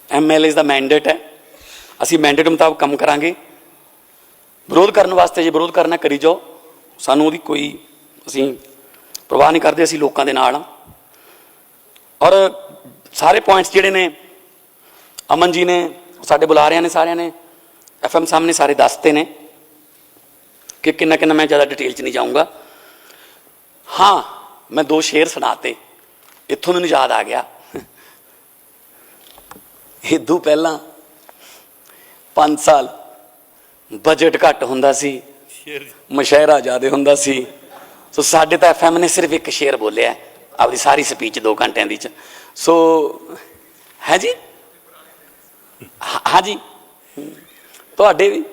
Speaker 1: MLAs ਦਾ ਮੈਂਡੇਟ ਹੈ। ਅਸੀਂ ਮੈਂਡੇਟ ਮੁਤਾਬਕ ਕੰਮ ਕਰਾਂਗੇ। ਵਿਰੋਧ ਕਰਨ ਵਾਸਤੇ ਜੇ ਵਿਰੋਧ ਕਰਨਾ ਕਰੀ ਜਾਓ, ਸਾਨੂੰ ਉਹਦੀ ਕੋਈ ਅਸੀਂ ਪਰਵਾਹ ਨਹੀਂ ਕਰਦੇ। ਅਸੀਂ ਲੋਕਾਂ ਦੇ ਨਾਲ ਹਾਂ। ਔਰ ਸਾਰੇ ਪੁਆਇੰਟਸ ਜਿਹੜੇ ਨੇ ਅਮਨ ਜੀ ਨੇ ਸਾਡੇ ਬੁਲਾਰਿਆਂ ਨੇ ਸਾਰਿਆਂ ਨੇ FM ਸਾਹਮਣੇ ਸਾਰੇ ਦੱਸਤੇ ਨੇ ਕਿ ਕਿੰਨਾ ਕਿੰਨਾ। ਮੈਂ ਜ਼ਿਆਦਾ ਡਿਟੇਲ 'ਚ ਨਹੀਂ ਜਾਊਂਗਾ। ਹਾਂ, ਮੈਂ 2 ਸ਼ੇਰ ਸੁਣਾਤੇ। ਇੱਥੋਂ ਮੈਨੂੰ ਯਾਦ ਆ ਗਿਆ, ਇਦੋਂ ਪਹਿਲਾਂ 5 ਸਾਲ ਬਜਟ ਘੱਟ ਹੁੰਦਾ ਸੀ, ਮੁਸ਼ਾਇਰਾ ਜ਼ਿਆਦਾ ਹੁੰਦਾ ਸੀ। ਸੋ ਸਾਡੇ ਤਾਂ FM ਨੇ ਸਿਰਫ ਇੱਕ ਸ਼ੇਰ ਬੋਲਿਆ ਆਪਣੀ ਸਾਰੀ ਸਪੀਚ 2 ਘੰਟਿਆਂ ਦੀ 'ਚ। ਸੋ ਹੈ ਜੀ, ਹਾਂ ਜੀ, ਤੁਹਾਡੇ ਵੀ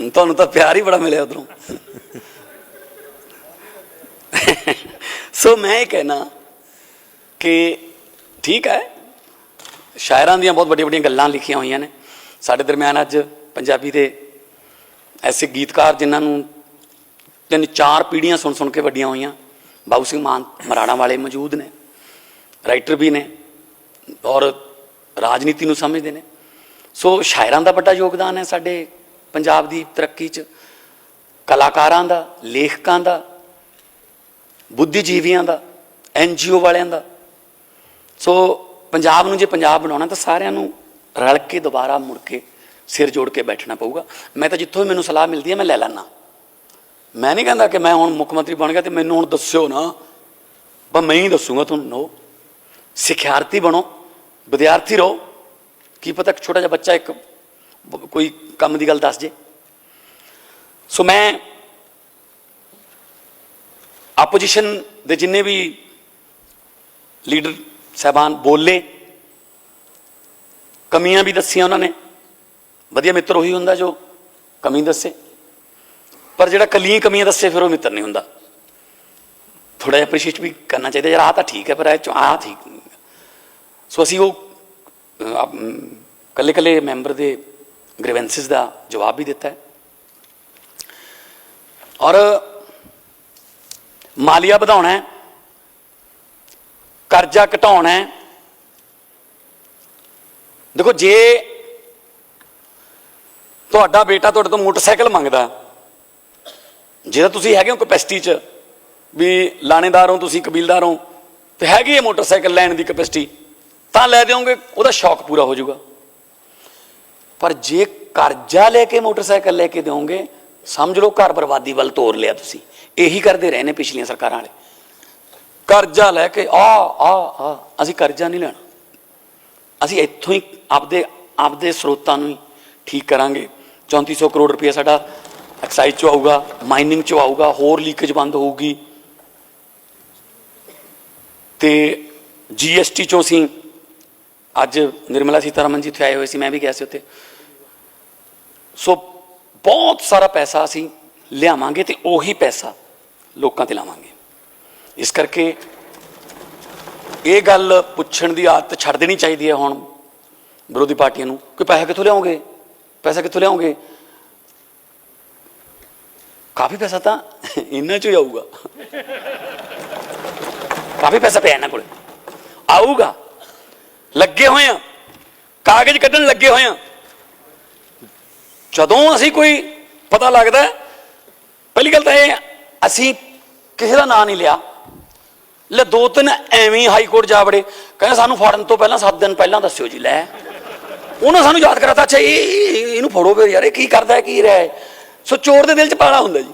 Speaker 1: ਤੁਹਾਨੂੰ ਤਾਂ ਪਿਆਰ ਹੀ ਬੜਾ ਮਿਲਿਆ ਉਧਰੋਂ। ਸੋ ਮੈਂ ਇਹ ਕਹਿਣਾ ਕਿ ਠੀਕ ਹੈ, ਸ਼ਾਇਰਾਂ ਦੀਆਂ ਬਹੁਤ ਵੱਡੀਆਂ ਵੱਡੀਆਂ ਗੱਲਾਂ ਲਿਖੀਆਂ ਹੋਈਆਂ ਨੇ। ਸਾਡੇ ਦਰਮਿਆਨ ਅੱਜ ਪੰਜਾਬੀ ਦੇ ਐਸੇ ਗੀਤਕਾਰ ਜਿਨ੍ਹਾਂ ਨੂੰ 3-4 ਪੀੜ੍ਹੀਆਂ ਸੁਣ ਕੇ ਵੱਡੀਆਂ ਹੋਈਆਂ, ਬਾਬੂ ਸਿੰਘ ਮਾਨ ਮਰਾੜਾ ਵਾਲੇ ਮੌਜੂਦ ਨੇ, ਰਾਈਟਰ ਵੀ ਨੇ ਔਰ ਰਾਜਨੀਤੀ ਨੂੰ ਸਮਝਦੇ ਨੇ। ਸੋ ਸ਼ਾਇਰਾਂ ਦਾ ਵੱਡਾ ਯੋਗਦਾਨ ਹੈ ਸਾਡੇ ਪੰਜਾਬ ਦੀ ਤਰੱਕੀ 'ਚ, ਕਲਾਕਾਰਾਂ ਦਾ, ਲੇਖਕਾਂ ਦਾ, ਬੁੱਧੀਜੀਵੀਆਂ ਦਾ, NGO ਵਾਲਿਆਂ ਦਾ। ਸੋ ਪੰਜਾਬ ਨੂੰ ਜੇ ਪੰਜਾਬ ਬਣਾਉਣਾ ਤਾਂ ਸਾਰਿਆਂ ਨੂੰ ਰਲ ਕੇ ਦੁਬਾਰਾ ਮੁੜ ਕੇ ਸਿਰ ਜੋੜ ਕੇ ਬੈਠਣਾ ਪਊਗਾ। ਮੈਂ ਤਾਂ ਜਿੱਥੋਂ ਵੀ ਮੈਨੂੰ ਸਲਾਹ ਮਿਲਦੀ ਹੈ ਮੈਂ ਲੈ ਲੈਂਦਾ। ਮੈਂ ਨਹੀਂ ਕਹਿੰਦਾ ਕਿ ਮੈਂ ਹੁਣ ਮੁੱਖ ਮੰਤਰੀ ਬਣ ਗਿਆ ਤੇ ਮੈਨੂੰ ਹੁਣ ਦੱਸਿਓ ਨਾ, ਬਸ ਮੈਂ ਹੀ ਦੱਸੂਗਾ ਤੁਹਾਨੂੰ। ਨੋ, ਸਿਖਿਆਰਥੀ ਬਣੋ, ਵਿਦਿਆਰਥੀ ਰਹੋ। ਕੀ ਪਤਾ ਛੋਟਾ ਜਿਹਾ ਬੱਚਾ ਇੱਕ ਕੋਈ ਕੰਮ ਦੀ ਗੱਲ ਦੱਸ ਜੇ। ਸੋ ਮੈਂ ਆਪੋਜੀਸ਼ਨ ਦੇ ਜਿੰਨੇ ਵੀ ਲੀਡਰ ਸਾਹਿਬਾਨ ਬੋਲੇ, ਕਮੀਆਂ ਵੀ ਦੱਸੀਆਂ ਉਹਨਾਂ ਨੇ। ਵਧੀਆ ਮਿੱਤਰ ਉਹੀ ਹੁੰਦਾ ਜੋ ਕਮੀ ਦੱਸੇ, ਪਰ ਜਿਹੜਾ ਕੱਲੀਆਂ ਕਮੀਆਂ ਦੱਸੇ ਫਿਰ ਉਹ ਮਿੱਤਰ ਨਹੀਂ ਹੁੰਦਾ। ਥੋੜ੍ਹਾ ਜਿਹਾ ਅਪਰੀਸ਼ੀਏਟ ਵੀ ਕਰਨਾ ਚਾਹੀਦਾ, ਯਾਰ ਆਹ ਤਾਂ ਠੀਕ ਹੈ ਪਰ ਇਹ 'ਚੋਂ ਆਹ ਠੀਕ ਨਹੀਂ। ਸੋ ਅਸੀਂ ਉਹ ਕੱਲੇ ਮੈਂਬਰ ਦੇ ਗ੍ਰੀਵੈਂਸਿਸ ਦਾ ਜਵਾਬ ਵੀ ਦਿੱਤਾ ਹੈ। ਔਰ ਮਾਲੀਆ ਵਧਾਉਣਾ ਹੈ, ਕਰਜ਼ਾ ਘਟਾਉਣਾ ਹੈ। ਦੇਖੋ, ਜੇ ਤੁਹਾਡਾ ਬੇਟਾ ਤੁਹਾਡੇ ਤੋਂ ਮੋਟਰਸਾਈਕਲ ਮੰਗਦਾ, ਜੇ ਤਾਂ ਤੁਸੀਂ ਹੈਗੇ ਹੋ ਕਪੈਸਿਟੀ 'ਚ ਵੀ ਲਾਣੇਦਾਰ ਹੋ ਤੁਸੀਂ, ਕਬੀਲਦਾਰ ਹੋ, ਤੇ ਹੈਗੀ ਹੈ ਮੋਟਰਸਾਈਕਲ ਲੈਣ ਦੀ ਕਪੈਸਿਟੀ, ਤਾਂ ਲੈ ਦਿਓਗੇ, ਉਹਦਾ ਸ਼ੌਕ ਪੂਰਾ ਹੋ ਜਾਊਗਾ। ਪਰ ਜੇ ਕਰਜ਼ਾ ਲੈ ਕੇ ਮੋਟਰਸਾਈਕਲ ਲੈ ਕੇ ਦਿਓਗੇ, ਸਮਝ ਲਓ ਘਰ ਬਰਬਾਦੀ ਵੱਲ ਤੋਰ ਲਿਆ ਤੁਸੀਂ। ਇਹੀ ਕਰਦੇ ਰਹੇ ਨੇ ਪਿਛਲੀਆਂ ਸਰਕਾਰਾਂ ਵਾਲੇ, ਕਰਜ਼ਾ ਲੈ ਕੇ ਅਸੀਂ ਕਰਜ਼ਾ ਨਹੀਂ ਲੈਣਾ, ਅਸੀਂ ਇੱਥੋਂ ਹੀ ਆਪਦੇ ਸਰੋਤਾਂ ਨੂੰ ਹੀ ਠੀਕ ਕਰਾਂਗੇ। 3400 ਕਰੋੜ ਰੁਪਇਆ ਸਾਡਾ ਐਕਸਾਈਜ਼ 'ਚੋਂ ਆਊਗਾ, ਮਾਈਨਿੰਗ 'ਚੋਂ ਆਊਗਾ, ਹੋਰ ਲੀਕੇਜ ਬੰਦ ਹੋਊਗੀ, ਤੇ GST 'ਚੋਂ ਅਸੀਂ ਅੱਜ ਨਿਰਮਲਾ ਸੀਤਾਰਮਨ ਜੀ ਉੱਥੇ ਆਏ ਹੋਏ ਸੀ, ਮੈਂ ਵੀ ਗਿਆ ਸੀ ਉੱਥੇ। ਸੋ ਬਹੁਤ ਸਾਰਾ ਪੈਸਾ ਅਸੀਂ ਲਿਆਵਾਂਗੇ ਤੇ ਉਹੀ ਪੈਸਾ ਲੋਕਾਂ ਤੇ ਲਾਵਾਂਗੇ। ਇਸ ਕਰਕੇ ਇਹ ਗੱਲ ਪੁੱਛਣ ਦੀ ਆਦਤ ਛੱਡ ਦੇਣੀ ਚਾਹੀਦੀ ਹੈ ਹੁਣ ਵਿਰੋਧੀ ਪਾਰਟੀਆਂ ਨੂੰ ਕਿ ਪੈਸਾ ਕਿੱਥੋਂ ਲਿਆਓਗੇ, ਪੈਸਾ ਕਿੱਥੋਂ ਲਿਆਓਗੇ। ਕਾਫੀ ਪੈਸਾ ਤਾਂ ਇਹਨਾਂ 'ਚੋਂ ਹੀ ਆਊਗਾ, ਕਾਫੀ ਪੈਸਾ ਪਿਆ ਇਹਨਾਂ ਕੋਲ, ਆਊਗਾ। ਲੱਗੇ ਹੋਏ ਆ, ਕਾਗਜ਼ ਕੱਢਣ ਲੱਗੇ ਹੋਏ ਆ। ਜਦੋਂ ਅਸੀਂ ਕੋਈ ਪਤਾ ਲੱਗਦਾ, ਪਹਿਲੀ ਗੱਲ ਤਾਂ ਇਹ, ਅਸੀਂ ਕਿਸੇ ਦਾ ਨਾਂ ਨਹੀਂ ਲਿਆ, ਲੈ 2-3 ਐਵੇਂ ਹਾਈ ਕੋਰਟ ਜਾ ਵੜੇ, ਕਹਿੰਦੇ ਸਾਨੂੰ ਫੜਨ ਤੋਂ ਪਹਿਲਾਂ 7 ਦਿਨ ਪਹਿਲਾਂ ਦੱਸਿਓ ਜੀ। ਲੈ, ਉਹਨਾਂ ਸਾਨੂੰ ਯਾਦ ਕਰਾਤਾ, ਅੱਛਾ ਇਹਨੂੰ ਫੜੋ ਫਿਰ ਯਾਰ, ਇਹ ਕੀ ਕਰਦਾ, ਕੀ ਰਿਹਾ ਹੈ। ਸੋ ਚੋਰ ਦੇ ਦਿਲ 'ਚ ਪਾਲਾ ਹੁੰਦਾ ਜੀ।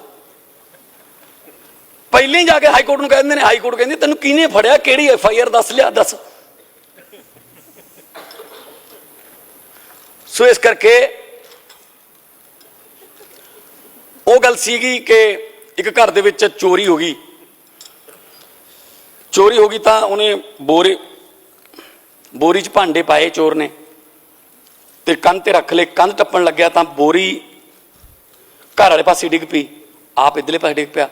Speaker 1: ਪਹਿਲਾਂ ਹੀ ਜਾ ਕੇ ਹਾਈ ਕੋਰਟ ਨੂੰ ਕਹਿ ਦਿੰਦੇ ਨੇ, ਹਾਈ ਕੋਰਟ ਕਹਿੰਦੀ ਤੈਨੂੰ ਕਿਹਨੇ ਫੜਿਆ, ਕਿਹੜੀ FIR ਦੱਸ, ਲਿਆ ਦੱਸ। ਸੋ ਇਸ ਕਰਕੇ ਉਹ ਗੱਲ ਸੀਗੀ ਕਿ ਇੱਕ ਘਰ ਦੇ ਵਿੱਚ ਚੋਰੀ ਹੋ ਗਈ ਤਾਂ ਉਹਨੇ ਬੋਰੀ 'ਚ ਭਾਂਡੇ ਪਾਏ ਚੋਰ ਨੇ, ਤੇ ਕੰਧ ਤੇ ਰੱਖ ਲਏ। ਕੰਧ ਟੱਪਣ ਲੱਗਿਆ ਤਾਂ ਬੋਰੀ ਘਰ ਵਾਲੇ ਪਾਸੇ ਡਿੱਗ ਪਈ, ਆਪ ਇੱਧਰਲੇ ਪਾਸੇ ਡਿੱਗ ਪਿਆ।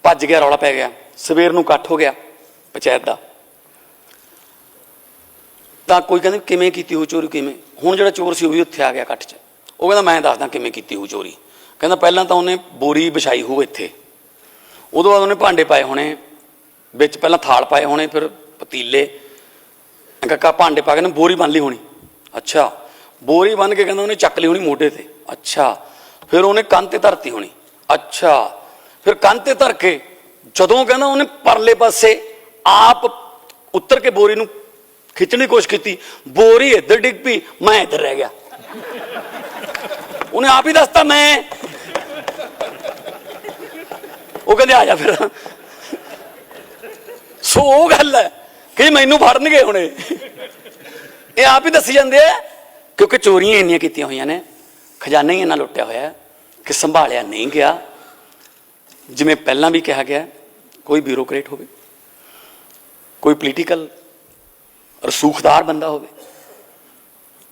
Speaker 1: ਭੱਜ ਗਿਆ, ਰੌਲਾ ਪੈ ਗਿਆ, ਸਵੇਰ ਨੂੰ ਇਕੱਠ ਹੋ ਗਿਆ ਪੰਚਾਇਤ ਦਾ। ਤਾਂ ਕੋਈ ਕਹਿੰਦੇ ਕਿਵੇਂ ਕੀਤੀ ਹੋ ਚੋਰੀ, ਕਿਵੇਂ? ਹੁਣ ਜਿਹੜਾ ਚੋਰ ਸੀ ਉਹ ਵੀ ਉੱਥੇ ਆ ਗਿਆ ਇਕੱਠ 'ਚ। ਉਹ ਕਹਿੰਦਾ ਮੈਂ ਦੱਸਦਾ ਕਿਵੇਂ ਕੀਤੀ ਹੋ ਚੋਰੀ। ਕਹਿੰਦਾ ਪਹਿਲਾਂ ਤਾਂ ਉਹਨੇ ਬੋਰੀ ਵਿਛਾਈ ਹੋਊ ਇੱਥੇ, ਉਦੋਂ ਬਾਅਦ ਉਹਨੇ ਭਾਂਡੇ ਪਾਏ ਹੋਣੇ ਵਿੱਚ, ਪਹਿਲਾਂ ਥਾਲ ਪਾਏ ਹੋਣੇ, ਫਿਰ ਪਤੀਲੇ, ਕਾਕਾ ਭਾਂਡੇ ਪਾ ਕੇ ਨਾ ਬੋਰੀ ਬੰਨ ਲਈ ਹੋਣੀ। ਅੱਛਾ, ਬੋਰੀ ਬੰਨ ਕੇ ਕਹਿੰਦਾ ਉਹਨੇ ਚੱਕ ਲਈ ਹੋਣੀ ਮੋਢੇ ਤੇ। ਅੱਛਾ, ਫਿਰ ਉਹਨੇ ਕੰਧ ਤੇ ਧਰਤੀ ਹੋਣੀ। ਅੱਛਾ, ਫਿਰ ਕੰਧ ਤੇ ਧਰ ਕੇ ਜਦੋਂ ਕਹਿੰਦਾ ਉਹਨੇ ਪਰਲੇ ਪਾਸੇ ਆਪ ਉੱਤਰ ਕੇ ਬੋਰੀ ਨੂੰ ਖਿੱਚਣ ਦੀ ਕੋਸ਼ਿਸ਼ ਕੀਤੀ, ਬੋਰੀ ਇੱਧਰ ਡਿੱਗ ਪਈ, ਮੈਂ ਇੱਧਰ ਰਹਿ ਗਿਆ। ਉਹਨੇ ਆਪ ਹੀ ਦੱਸਤਾ ਮੈਂ। ਉਹ ਕਹਿੰਦੇ ਆ ਜਾ ਫਿਰ। ਸੋ ਉਹ ਗੱਲ ਹੈ ਕਿ ਮੈਨੂੰ ਫੜਨਗੇ ਹੁਣੇ, ਇਹ ਆਪ ਹੀ ਦੱਸੀ ਜਾਂਦੇ ਆ, ਕਿਉਂਕਿ ਚੋਰੀਆਂ ਇੰਨੀਆਂ ਕੀਤੀਆਂ ਹੋਈਆਂ ਨੇ, ਖਜ਼ਾਨਾ ਹੀ ਇੰਨਾ ਲੁੱਟਿਆ ਹੋਇਆ ਕਿ ਸੰਭਾਲਿਆ ਨਹੀਂ ਗਿਆ। ਜਿਵੇਂ ਪਹਿਲਾਂ ਵੀ ਕਿਹਾ ਗਿਆ, ਕੋਈ ਬਿਊਰੋਕਰੇਟ ਹੋਵੇ, ਕੋਈ ਪੋਲੀਟੀਕਲ ਰਸੂਖਦਾਰ ਬੰਦਾ ਹੋਵੇ,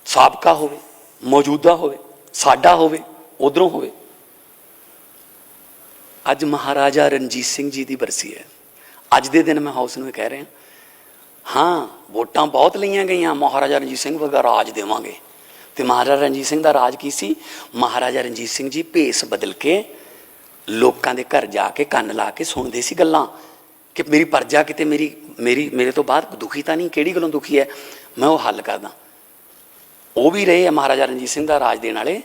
Speaker 1: ਸਾਬਕਾ ਹੋਵੇ, ਮੌਜੂਦਾ ਹੋਵੇ, ਸਾਡਾ ਹੋਵੇ, ਉਧਰੋਂ ਹੋਵੇ। ਅੱਜ ਮਹਾਰਾਜਾ ਰਣਜੀਤ ਸਿੰਘ ਜੀ ਦੀ ਬਰਸੀ ਹੈ। ਅੱਜ ਦੇ ਦਿਨ ਮੈਂ ਹਾਊਸ ਨੂੰ ਇਹ ਕਹਿ ਰਿਹਾ, ਹਾਂ ਵੋਟਾਂ ਬਹੁਤ ਲਈਆਂ ਗਈਆਂ, ਮਹਾਰਾਜਾ ਰਣਜੀਤ ਸਿੰਘ ਵਰਗਾ ਰਾਜ ਦੇਵਾਂਗੇ। ਤੇ ਮਹਾਰਾਜਾ ਰਣਜੀਤ ਸਿੰਘ ਦਾ ਰਾਜ ਕੀ ਸੀ? ਮਹਾਰਾਜਾ ਰਣਜੀਤ ਸਿੰਘ ਜੀ ਭੇਸ ਬਦਲ ਕੇ ਲੋਕਾਂ ਦੇ ਘਰ ਜਾ ਕੇ ਕੰਨ ਲਾ ਕੇ ਸੁਣਦੇ ਸੀ ਗੱਲਾਂ ਕਿ ਮੇਰੀ ਪਰਜਾ ਕਿਤੇ ਮੇਰੇ ਤੋਂ ਬਾਅਦ ਦੁਖੀ ਤਾਂ ਨਹੀਂ, ਕਿਹੜੀ ਗੱਲੋਂ ਦੁਖੀ ਹੈ, ਮੈਂ ਉਹ ਹੱਲ ਕਰਦਾ। ਉਹ ਵੀ ਰਹੇ ਆ ਮਹਾਰਾਜਾ ਰਣਜੀਤ ਸਿੰਘ ਦਾ ਰਾਜ ਦੇਣ ਵਾਲੇ,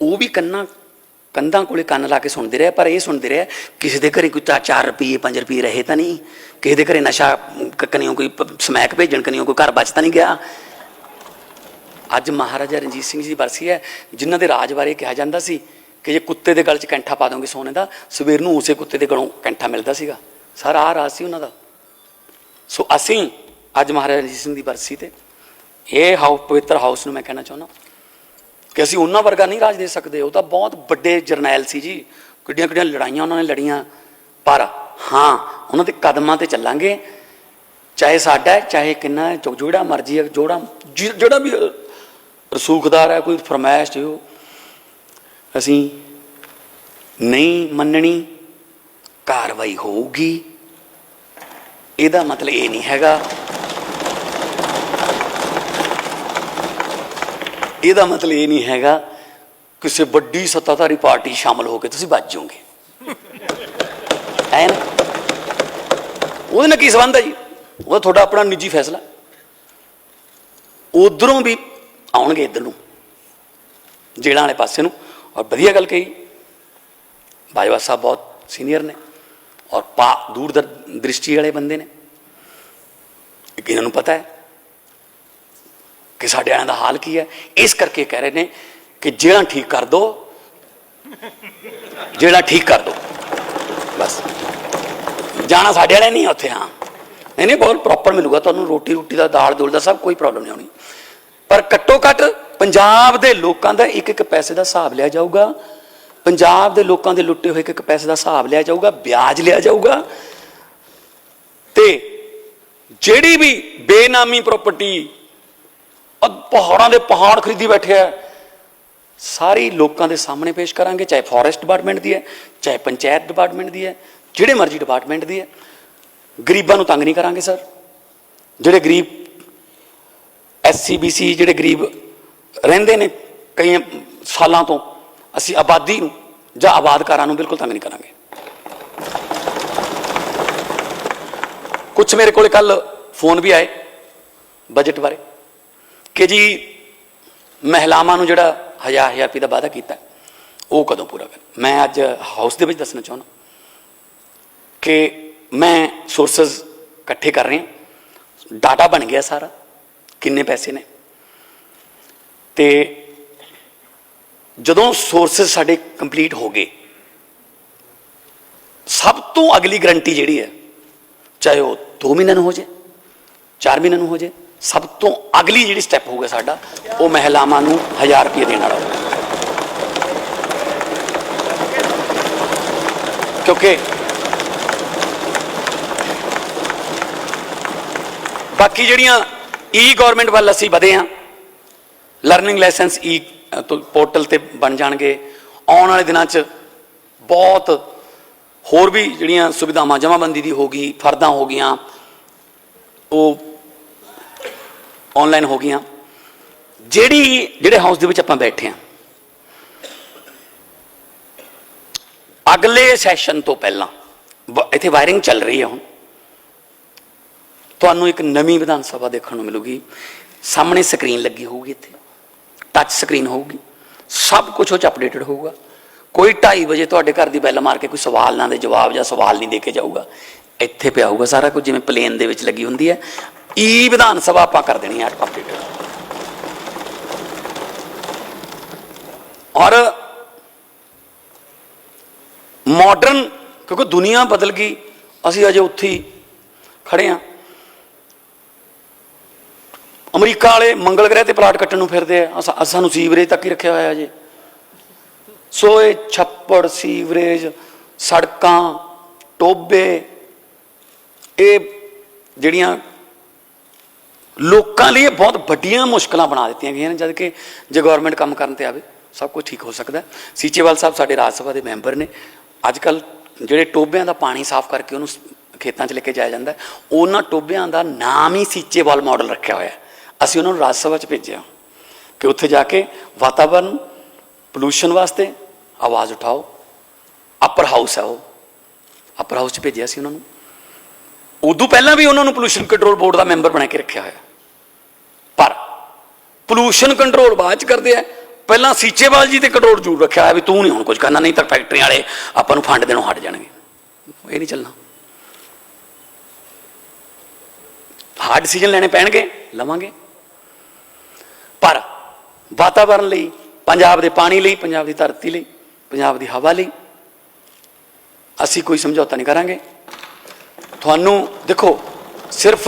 Speaker 1: ਉਹ ਵੀ ਕੰਧਾਂ ਕੋਲੇ ਕੰਨ ਲਾ ਕੇ ਸੁਣਦੇ ਰਹੇ। ਪਰ ਇਹ ਸੁਣਦੇ ਰਹੇ ਕਿਸੇ ਦੇ ਘਰੇ ਕੋਈ 4 ਰੁਪਏ 5 ਰੁਪਏ ਰਹੇ ਤਾਂ ਨਹੀਂ, ਕਿਸੇ ਦੇ ਘਰੇ ਨਸ਼ਾ ਕਨੀਓ ਕੋਈ ਸਮੈਕ ਭੇਜਣ ਕਨੀਓ ਕੋਈ ਘਰ ਬਚ ਤਾਂ ਨਹੀਂ ਗਿਆ। ਅੱਜ ਮਹਾਰਾਜਾ ਰਣਜੀਤ ਸਿੰਘ ਜੀ ਦੀ ਬਰਸੀ ਹੈ, ਜਿਨ੍ਹਾਂ ਦੇ ਰਾਜ ਬਾਰੇ ਕਿਹਾ ਜਾਂਦਾ ਸੀ ਕਿ ਜੇ ਕੁੱਤੇ ਦੇ ਗਲ 'ਚ ਕੈਂਠਾ ਪਾ ਦੋਗੇ ਸੋਨੇ ਦਾ, ਸਵੇਰ ਨੂੰ ਉਸੇ ਕੁੱਤੇ ਦੇ ਗਲੋਂ ਕੈਂਠਾ ਮਿਲਦਾ ਸੀਗਾ। ਸਾਰਾ ਆਹ ਰਾਜ ਸੀ ਉਹਨਾਂ ਦਾ। ਸੋ ਅਸੀਂ ਅੱਜ ਮਹਾਰਾਜਾ ਰਣਜੀਤ ਸਿੰਘ ਦੀ ਬਰਸੀ 'ਤੇ ਇਹ ਪਵਿੱਤਰ ਹਾਊਸ ਨੂੰ ਮੈਂ ਕਹਿਣਾ ਚਾਹੁੰਦਾ ਕਿ ਅਸੀਂ ਉਹਨਾਂ ਵਰਗਾ ਨਹੀਂ ਰਾਜ ਦੇ ਸਕਦੇ। ਉਹ ਤਾਂ ਬਹੁਤ ਵੱਡੇ ਜਰਨੈਲ ਸੀ ਜੀ, ਕਿੱਡੀਆਂ ਕਿੱਡੀਆਂ ਲੜਾਈਆਂ ਉਹਨਾਂ ਨੇ ਲੜੀਆਂ। ਪਰ ਹਾਂ, ਉਹਨਾਂ ਦੇ ਕਦਮਾਂ 'ਤੇ ਚੱਲਾਂਗੇ, ਚਾਹੇ ਸਾਡਾ ਚਾਹੇ ਕਿੰਨਾ, ਜਿਹੜਾ ਮਰਜ਼ੀ ਹੈ, ਜਿਹੜਾ ਵੀ ਰਸੂਖਦਾਰ ਹੈ, ਕੋਈ ਫਰਮਾਇਸ਼ ਹੋ, ਅਸੀਂ ਨਹੀਂ ਮੰਨਣੀ, ਕਾਰਵਾਈ ਹੋਊਗੀ। ਇਹਦਾ ਮਤਲਬ ਇਹ ਨਹੀਂ ਹੈਗਾ, ਇਹਦਾ ਮਤਲਬ ਇਹ ਨਹੀਂ ਹੈਗਾ ਕਿਸੇ ਵੱਡੀ ਸੱਤਾਧਾਰੀ ਪਾਰਟੀ ਸ਼ਾਮਲ ਹੋ ਕੇ ਤੁਸੀਂ ਬਚ ਜਾਓਗੇ, ਹੈ ਨਾ? ਉਹਦੇ ਨਾਲ ਕੀ ਸੰਬੰਧ ਹੈ ਜੀ? ਉਹ ਤੁਹਾਡਾ ਆਪਣਾ ਨਿੱਜੀ ਫੈਸਲਾ। ਉਧਰੋਂ ਵੀ ਆਉਣਗੇ ਇੱਧਰ ਨੂੰ, ਜੇਲ੍ਹਾਂ ਵਾਲੇ ਪਾਸੇ ਨੂੰ। ਔਰ ਵਧੀਆ ਗੱਲ ਕਹੀ, ਬਾਜਵਾ ਸਾਹਿਬ ਬਹੁਤ ਸੀਨੀਅਰ ਨੇ ਔਰ ਦੂਰ ਦ੍ਰਿਸ਼ਟੀ ਵਾਲੇ ਬੰਦੇ ਨੇ। ਇਹਨਾਂ ਨੂੰ ਪਤਾ ਹੈ ਕਿ ਸਾਡੇ ਵਾਲਿਆਂ ਦਾ ਹਾਲ ਕੀ ਹੈ। ਇਸ ਕਰਕੇ ਕਹਿ ਰਹੇ ਨੇ ਕਿ ਜੇਲ੍ਹਾਂ ਠੀਕ ਕਰ ਦੋ, ਜੇਲ੍ਹਾਂ ਠੀਕ ਕਰ ਦੋ, ਬਸ ਜਾਣਾ ਸਾਡੇ ਵਾਲੇ ਨਹੀਂ ਉੱਥੇ। ਹਾਂ ਨਹੀਂ, ਬਹੁਤ ਪ੍ਰੋਪਰ ਮਿਲੂਗਾ ਤੁਹਾਨੂੰ, ਰੋਟੀ ਦਾ, ਦਾਲ ਦੂਲ ਦਾ ਸਭ, ਕੋਈ ਪ੍ਰੋਬਲਮ ਨਹੀਂ ਹੋਣੀ। ਪਰ ਘੱਟੋ ਘੱਟ ਪੰਜਾਬ ਦੇ ਲੋਕਾਂ ਦਾ ਇੱਕ ਪੈਸੇ ਦਾ ਹਿਸਾਬ ਲਿਆ ਜਾਊਗਾ, ਪੰਜਾਬ ਦੇ ਲੋਕਾਂ ਦੇ ਲੁੱਟੇ ਹੋਏ ਇੱਕ ਪੈਸੇ ਦਾ ਹਿਸਾਬ ਲਿਆ ਜਾਊਗਾ, ਵਿਆਜ ਲਿਆ ਜਾਊਗਾ। ਤੇ ਜਿਹੜੀ ਵੀ ਬੇਨਾਮੀ ਪ੍ਰਾਪਰਟੀ, ਪਹਾੜਾਂ ਦੇ ਪਹਾੜ ਖਰੀਦੀ ਬੈਠੇ ਆ, ਸਾਰੀ ਲੋਕਾਂ ਦੇ ਸਾਹਮਣੇ ਪੇਸ਼ ਕਰਾਂਗੇ, ਚਾਹੇ ਫੋਰੈਸਟ ਡਿਪਾਰਟਮੈਂਟ ਦੀ ਹੈ, ਚਾਹੇ ਪੰਚਾਇਤ ਡਿਪਾਰਟਮੈਂਟ ਦੀ ਹੈ, ਜਿਹੜੇ ਮਰਜ਼ੀ ਡਿਪਾਰਟਮੈਂਟ ਦੀ ਹੈ। ਗਰੀਬਾਂ ਨੂੰ ਤੰਗ ਨਹੀਂ ਕਰਾਂਗੇ ਸਰ। ਜਿਹੜੇ ਗਰੀਬ SC BC ਜਿਹੜੇ ਗਰੀਬ ਰਹਿੰਦੇ ਨੇ ਕਈ ਸਾਲਾਂ ਤੋਂ, ਅਸੀਂ ਆਬਾਦੀ ਨੂੰ ਜਾਂ ਆਬਾਦਕਾਰਾਂ ਨੂੰ ਬਿਲਕੁਲ ਤੰਗ ਨਹੀਂ ਕਰਾਂਗੇ। ਕੁਛ ਮੇਰੇ ਕੋਲ ਕੱਲ ਫੋਨ ਵੀ ਆਏ ਬਜਟ ਬਾਰੇ ਕਿ ਜੀ ਮਹਿਲਾਵਾਂ ਨੂੰ ਜਿਹੜਾ 1000 ਰੁਪਏ ਦਾ ਵਾਅਦਾ ਕੀਤਾ ਉਹ ਕਦੋਂ ਪੂਰਾ ਕਰ। ਮੈਂ ਅੱਜ ਹਾਊਸ ਦੇ ਵਿੱਚ ਦੱਸਣਾ ਚਾਹੁੰਦਾ ਕਿ ਮੈਂ ਸੋਰਸਸ ਇਕੱਠੇ ਕਰ ਰਹੇ ਹਾਂ, ਡਾਟਾ ਬਣ ਗਿਆ ਸਾਰਾ, ਕਿੰਨੇ ਪੈਸੇ ਨੇ। ਤੇ ਜਦੋਂ ਸੋਰਸਸ ਸਾਡੇ ਕੰਪਲੀਟ ਹੋ ਗਏ, ਸਭ ਤੋਂ ਅਗਲੀ ਗਰੰਟੀ ਜਿਹੜੀ ਹੈ, ਚਾਹੇ ਉਹ 2 ਮਹੀਨੇ ਨੂੰ ਹੋ ਜਾਏ, 4 ਮਹੀਨੇ ਨੂੰ ਹੋ ਜਾਏ, ਸਭ ਤੋਂ ਅਗਲੀ ਜਿਹੜੀ ਸਟੈਪ ਹੋਊਗਾ ਸਾਡਾ, ਉਹ ਮਹਿਲਾਵਾਂ ਨੂੰ 1000 ਰੁਪਏ ਦੇਣ ਵਾਲਾ ਹੋਊਗਾ। ਕਿਉਂਕਿ ਬਾਕੀ ਜਿਹੜੀਆਂ ਗਵਰਨਮੈਂਟ ਵੱਲ ਅਸੀਂ ਵਧੇ ਹਾਂ, ਲਰਨਿੰਗ ਲਾਇਸੈਂਸ ਪੋਰਟਲ ਤੇ ਬਣ ਜਾਣਗੇ। ਆਉਣ ਵਾਲੇ ਦਿਨਾਂ 'ਚ ਬਹੁਤ होर भी ਜਿਹੜੀਆਂ ਸੁਵਿਧਾਵਾਂ ਜਮਾਬੰਦੀ ਦੀ ਹੋ ਗਈ, ਫਰਦਾਂ ਹੋ ਗਈਆਂ, ਉਹ ਆਨਲਾਈਨ ਹੋ ਗਈਆਂ। ਜਿਹੜੇ ਹਾਊਸ ਦੇ ਵਿੱਚ ਆਪਾਂ ਬੈਠੇ ਹਾਂ, ਅਗਲੇ ਸੈਸ਼ਨ ਤੋਂ ਪਹਿਲਾਂ ਇੱਥੇ ਵਾਇਰਿੰਗ ਚੱਲ ਰਹੀ ਹੈ। ਹੁਣ ਤੁਹਾਨੂੰ ਇੱਕ ਨਵੀਂ ਵਿਧਾਨ ਸਭਾ ਦੇਖਣ ਨੂੰ ਮਿਲੂਗੀ। ਸਾਹਮਣੇ ਸਕਰੀਨ ਲੱਗੀ ਹੋਊਗੀ, ਇੱਥੇ ਟੱਚ ਸਕਰੀਨ ਹੋਊਗੀ, ਸਭ ਕੁਝ ਉਹ 'ਚ ਅਪਡੇਟਡ ਹੋਊਗਾ। ਕੋਈ 2:30 ਵਜੇ ਤੁਹਾਡੇ ਘਰ ਦੀ ਬੈਲ ਮਾਰ ਕੇ ਕੋਈ ਸਵਾਲ ਨਾ ਦੇ ਜਵਾਬ ਜਾਂ ਸਵਾਲ ਨਹੀਂ ਦੇ ਕੇ ਜਾਊਗਾ। ਇੱਥੇ ਪਿਆ ਹੋਊਗਾ ਸਾਰਾ ਕੁਝ, ਜਿਵੇਂ ਪਲੇਨ ਦੇ ਵਿੱਚ ਲੱਗੀ ਹੁੰਦੀ ਹੈ। ਈ ਵਿਧਾਨ ਸਭਾ ਆਪਾਂ ਕਰ ਦੇਣੀ ਹੈ ਅਪਡੇਟਡ। ਔਰ ਮਾਡਰਨ, ਕਿਉਂਕਿ ਦੁਨੀਆ ਬਦਲ ਗਈ, ਅਸੀਂ ਅਜੇ ਉੱਥੇ ਹੀ ਖੜੇ ਹਾਂ। ਅਮਰੀਕਾ ਵਾਲੇ ਮੰਗਲ ਗ੍ਰਹਿ ਤੇ ਪਲਾਟ ਕੱਟਣ ਨੂੰ ਫਿਰਦੇ ਆ, ਸਾਨੂੰ ਸੀਵਰੇਜ ਤੱਕ ਹੀ ਰੱਖਿਆ ਹੋਇਆ ਜੇ। ਸੋ ਇਹ ਛੱਪੜ, ਸੀਵਰੇਜ, ਸੜਕਾਂ, ਟੋਬੇ, ਇਹ ਜਿਹੜੀਆਂ ਲੋਕਾਂ ਲਈ ਬਹੁਤ ਵੱਡੀਆਂ ਮੁਸ਼ਕਲਾਂ ਬਣਾ ਦਿੱਤੀਆਂ ਗਈਆਂ ਨੇ, ਜਦ ਕਿ ਜੇ ਗੌਰਮੈਂਟ ਕੰਮ ਕਰਨ ਤੇ ਆਵੇ ਸਭ ਕੁਝ ਠੀਕ ਹੋ ਸਕਦਾ। ਸੀਚੇਵਾਲ ਸਾਹਿਬ ਸਾਡੇ ਰਾਜ ਸਭਾ ਦੇ ਮੈਂਬਰ ਨੇ। ਅੱਜ ਕੱਲ੍ਹ ਜਿਹੜੇ ਟੋਬਿਆਂ ਦਾ ਪਾਣੀ ਸਾਫ਼ ਕਰਕੇ ਉਹਨੂੰ ਖੇਤਾਂ 'ਚ ਲੈ ਕੇ ਜਾਇਆ ਜਾਂਦਾ, ਉਹਨਾਂ ਟੋਬਿਆਂ ਦਾ ਨਾਮ ਹੀ ਸੀਚੇਵਾਲ ਮਾਡਲ ਰੱਖਿਆ ਹੋਇਆ। ਅਸੀਂ ਉਹਨਾਂ ਨੂੰ ਰਾਜ ਸਭਾ 'ਚ ਭੇਜਿਆ ਕਿ ਉੱਥੇ ਜਾ ਕੇ ਵਾਤਾਵਰਨ ਪੋਲੂਸ਼ਨ ਵਾਸਤੇ ਆਵਾਜ਼ ਉਠਾਓ। ਅਪਰ ਹਾਊਸ ਹੈ, ਉਹ ਅਪਰ ਹਾਊਸ 'ਚ ਭੇਜਿਆ ਸੀ ਉਹਨਾਂ ਨੂੰ। ਉਦੋਂ ਪਹਿਲਾਂ ਵੀ ਉਹਨਾਂ ਨੂੰ ਪੋਲੂਸ਼ਨ ਕੰਟਰੋਲ ਬੋਰਡ ਦਾ ਮੈਂਬਰ ਬਣਾ ਕੇ ਰੱਖਿਆ ਹੋਇਆ। ਪਰ ਪੋਲੂਸ਼ਨ ਕੰਟਰੋਲ ਬਾਅਦ 'ਚ ਕਰਦੇ ਆ, ਪਹਿਲਾਂ ਸੀਚੇਵਾਲ ਜੀ ਤੇ ਕੰਟਰੋਲ ਜ਼ਰੂਰ ਰੱਖਿਆ ਹੋਇਆ ਵੀ ਤੂੰ ਨਹੀਂ ਹੁਣ ਕੁਝ ਕਰਨਾ, ਨਹੀਂ ਤਾਂ ਫੈਕਟਰੀ ਵਾਲੇ ਆਪਾਂ ਨੂੰ ਫੰਡ ਦੇਣੋਂ ਹਟ ਜਾਣਗੇ। ਇਹ ਨਹੀਂ ਚੱਲਣਾ। ਹਾਰਡ ਡਿਸੀਜਨ ਲੈਣੇ ਪੈਣਗੇ, ਲਵਾਂਗੇ, ਪਰ ਵਾਤਾਵਰਨ ਲਈ, ਪੰਜਾਬ ਦੇ ਪਾਣੀ ਲਈ, ਪੰਜਾਬ ਦੀ ਧਰਤੀ ਲਈ, ਪੰਜਾਬ ਦੀ ਹਵਾ ਲਈ ਅਸੀਂ ਕੋਈ ਸਮਝੌਤਾ ਨਹੀਂ ਕਰਾਂਗੇ। ਤੁਹਾਨੂੰ ਦੇਖੋ, ਸਿਰਫ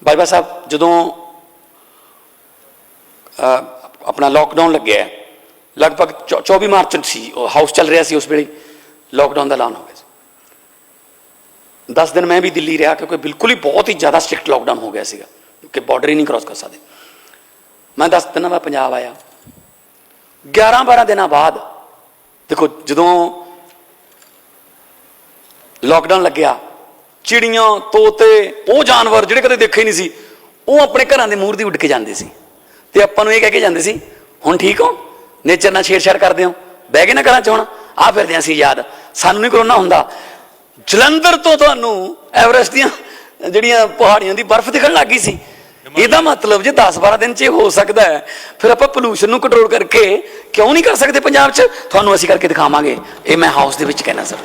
Speaker 1: ਬਾਜਵਾ ਸਾਹਿਬ ਜਦੋਂ ਆਪਣਾ ਲੋਕਡਾਊਨ ਲੱਗਿਆ, ਲਗਭਗ 24 ਮਾਰਚ ਸੀ, ਹਾਊਸ ਚੱਲ ਰਿਹਾ ਸੀ, ਉਸ ਵੇਲੇ ਲੋਕਡਾਊਨ ਦਾ ਐਲਾਨ ਹੋ ਗਿਆ ਸੀ। 10 ਦਿਨ ਮੈਂ ਵੀ ਦਿੱਲੀ ਰਿਹਾ, ਕਿਉਂਕਿ ਬਿਲਕੁਲ ਹੀ ਬਹੁਤ ਹੀ ਜ਼ਿਆਦਾ ਸਟ੍ਰਿਕਟ ਲੋਕਡਾਊਨ ਹੋ ਗਿਆ ਸੀਗਾ, ਕਿ ਬਾਰਡਰ ਹੀ ਨਹੀਂ ਕ੍ਰੋਸ ਕਰ ਸਕਦੇ। ਮੈਂ 10 ਦਿਨਾਂ ਬਾਅਦ ਪੰਜਾਬ ਆਇਆ। 11-12 ਦਿਨਾਂ ਬਾਅਦ ਦੇਖੋ, ਜਦੋਂ ਲੋਕਡਾਊਨ ਲੱਗਿਆ, ਚਿੜੀਆਂ, ਤੋਤੇ, ਉਹ ਜਾਨਵਰ ਜਿਹੜੇ ਕਦੇ ਦੇਖੇ ਨਹੀਂ ਸੀ, ਉਹ ਆਪਣੇ ਘਰਾਂ ਦੇ ਮੂਹਰ ਦੀ ਉੱਡ ਕੇ ਜਾਂਦੇ ਸੀ ਤੇ ਆਪਾਂ ਨੂੰ ਇਹ ਕਹਿ ਕੇ ਜਾਂਦੇ ਸੀ, ਹੁਣ ਠੀਕ ਹੋ, ਨੇਚਰ ਨਾਲ ਛੇੜਛਾੜ ਕਰਦੇ ਹੋ, ਬਹਿ ਗਏ ਨਾ ਘਰਾਂ 'ਚ, ਹੁਣ ਆ ਫਿਰਦੇ ਅਸੀਂ ਯਾਦ, ਸਾਨੂੰ ਨਹੀਂ ਕਰੋਨਾ ਹੁੰਦਾ। ਜਲੰਧਰ ਤੋਂ ਤੁਹਾਨੂੰ ਐਵਰੈਸਟ ਦੀਆਂ ਜਿਹੜੀਆਂ ਪਹਾੜੀਆਂ ਦੀ ਬਰਫ਼ ਦਿਖਣ ਲੱਗ ਗਈ ਸੀ। ਇਹਦਾ ਮਤਲਬ ਜੇ 10-12 ਦਿਨ 'ਚ ਇਹ ਹੋ ਸਕਦਾ ਹੈ, ਫਿਰ ਆਪਾਂ ਪੋਲੂਸ਼ਨ ਨੂੰ ਕੰਟਰੋਲ ਕਰਕੇ ਕਿਉਂ ਨਹੀਂ ਕਰ ਸਕਦੇ ਪੰਜਾਬ 'ਚ? ਤੁਹਾਨੂੰ ਅਸੀਂ ਕਰਕੇ ਦਿਖਾਵਾਂਗੇ। ਇਹ ਮੈਂ ਹਾਊਸ ਦੇ ਵਿੱਚ ਕਹਿਣਾ ਸਰ।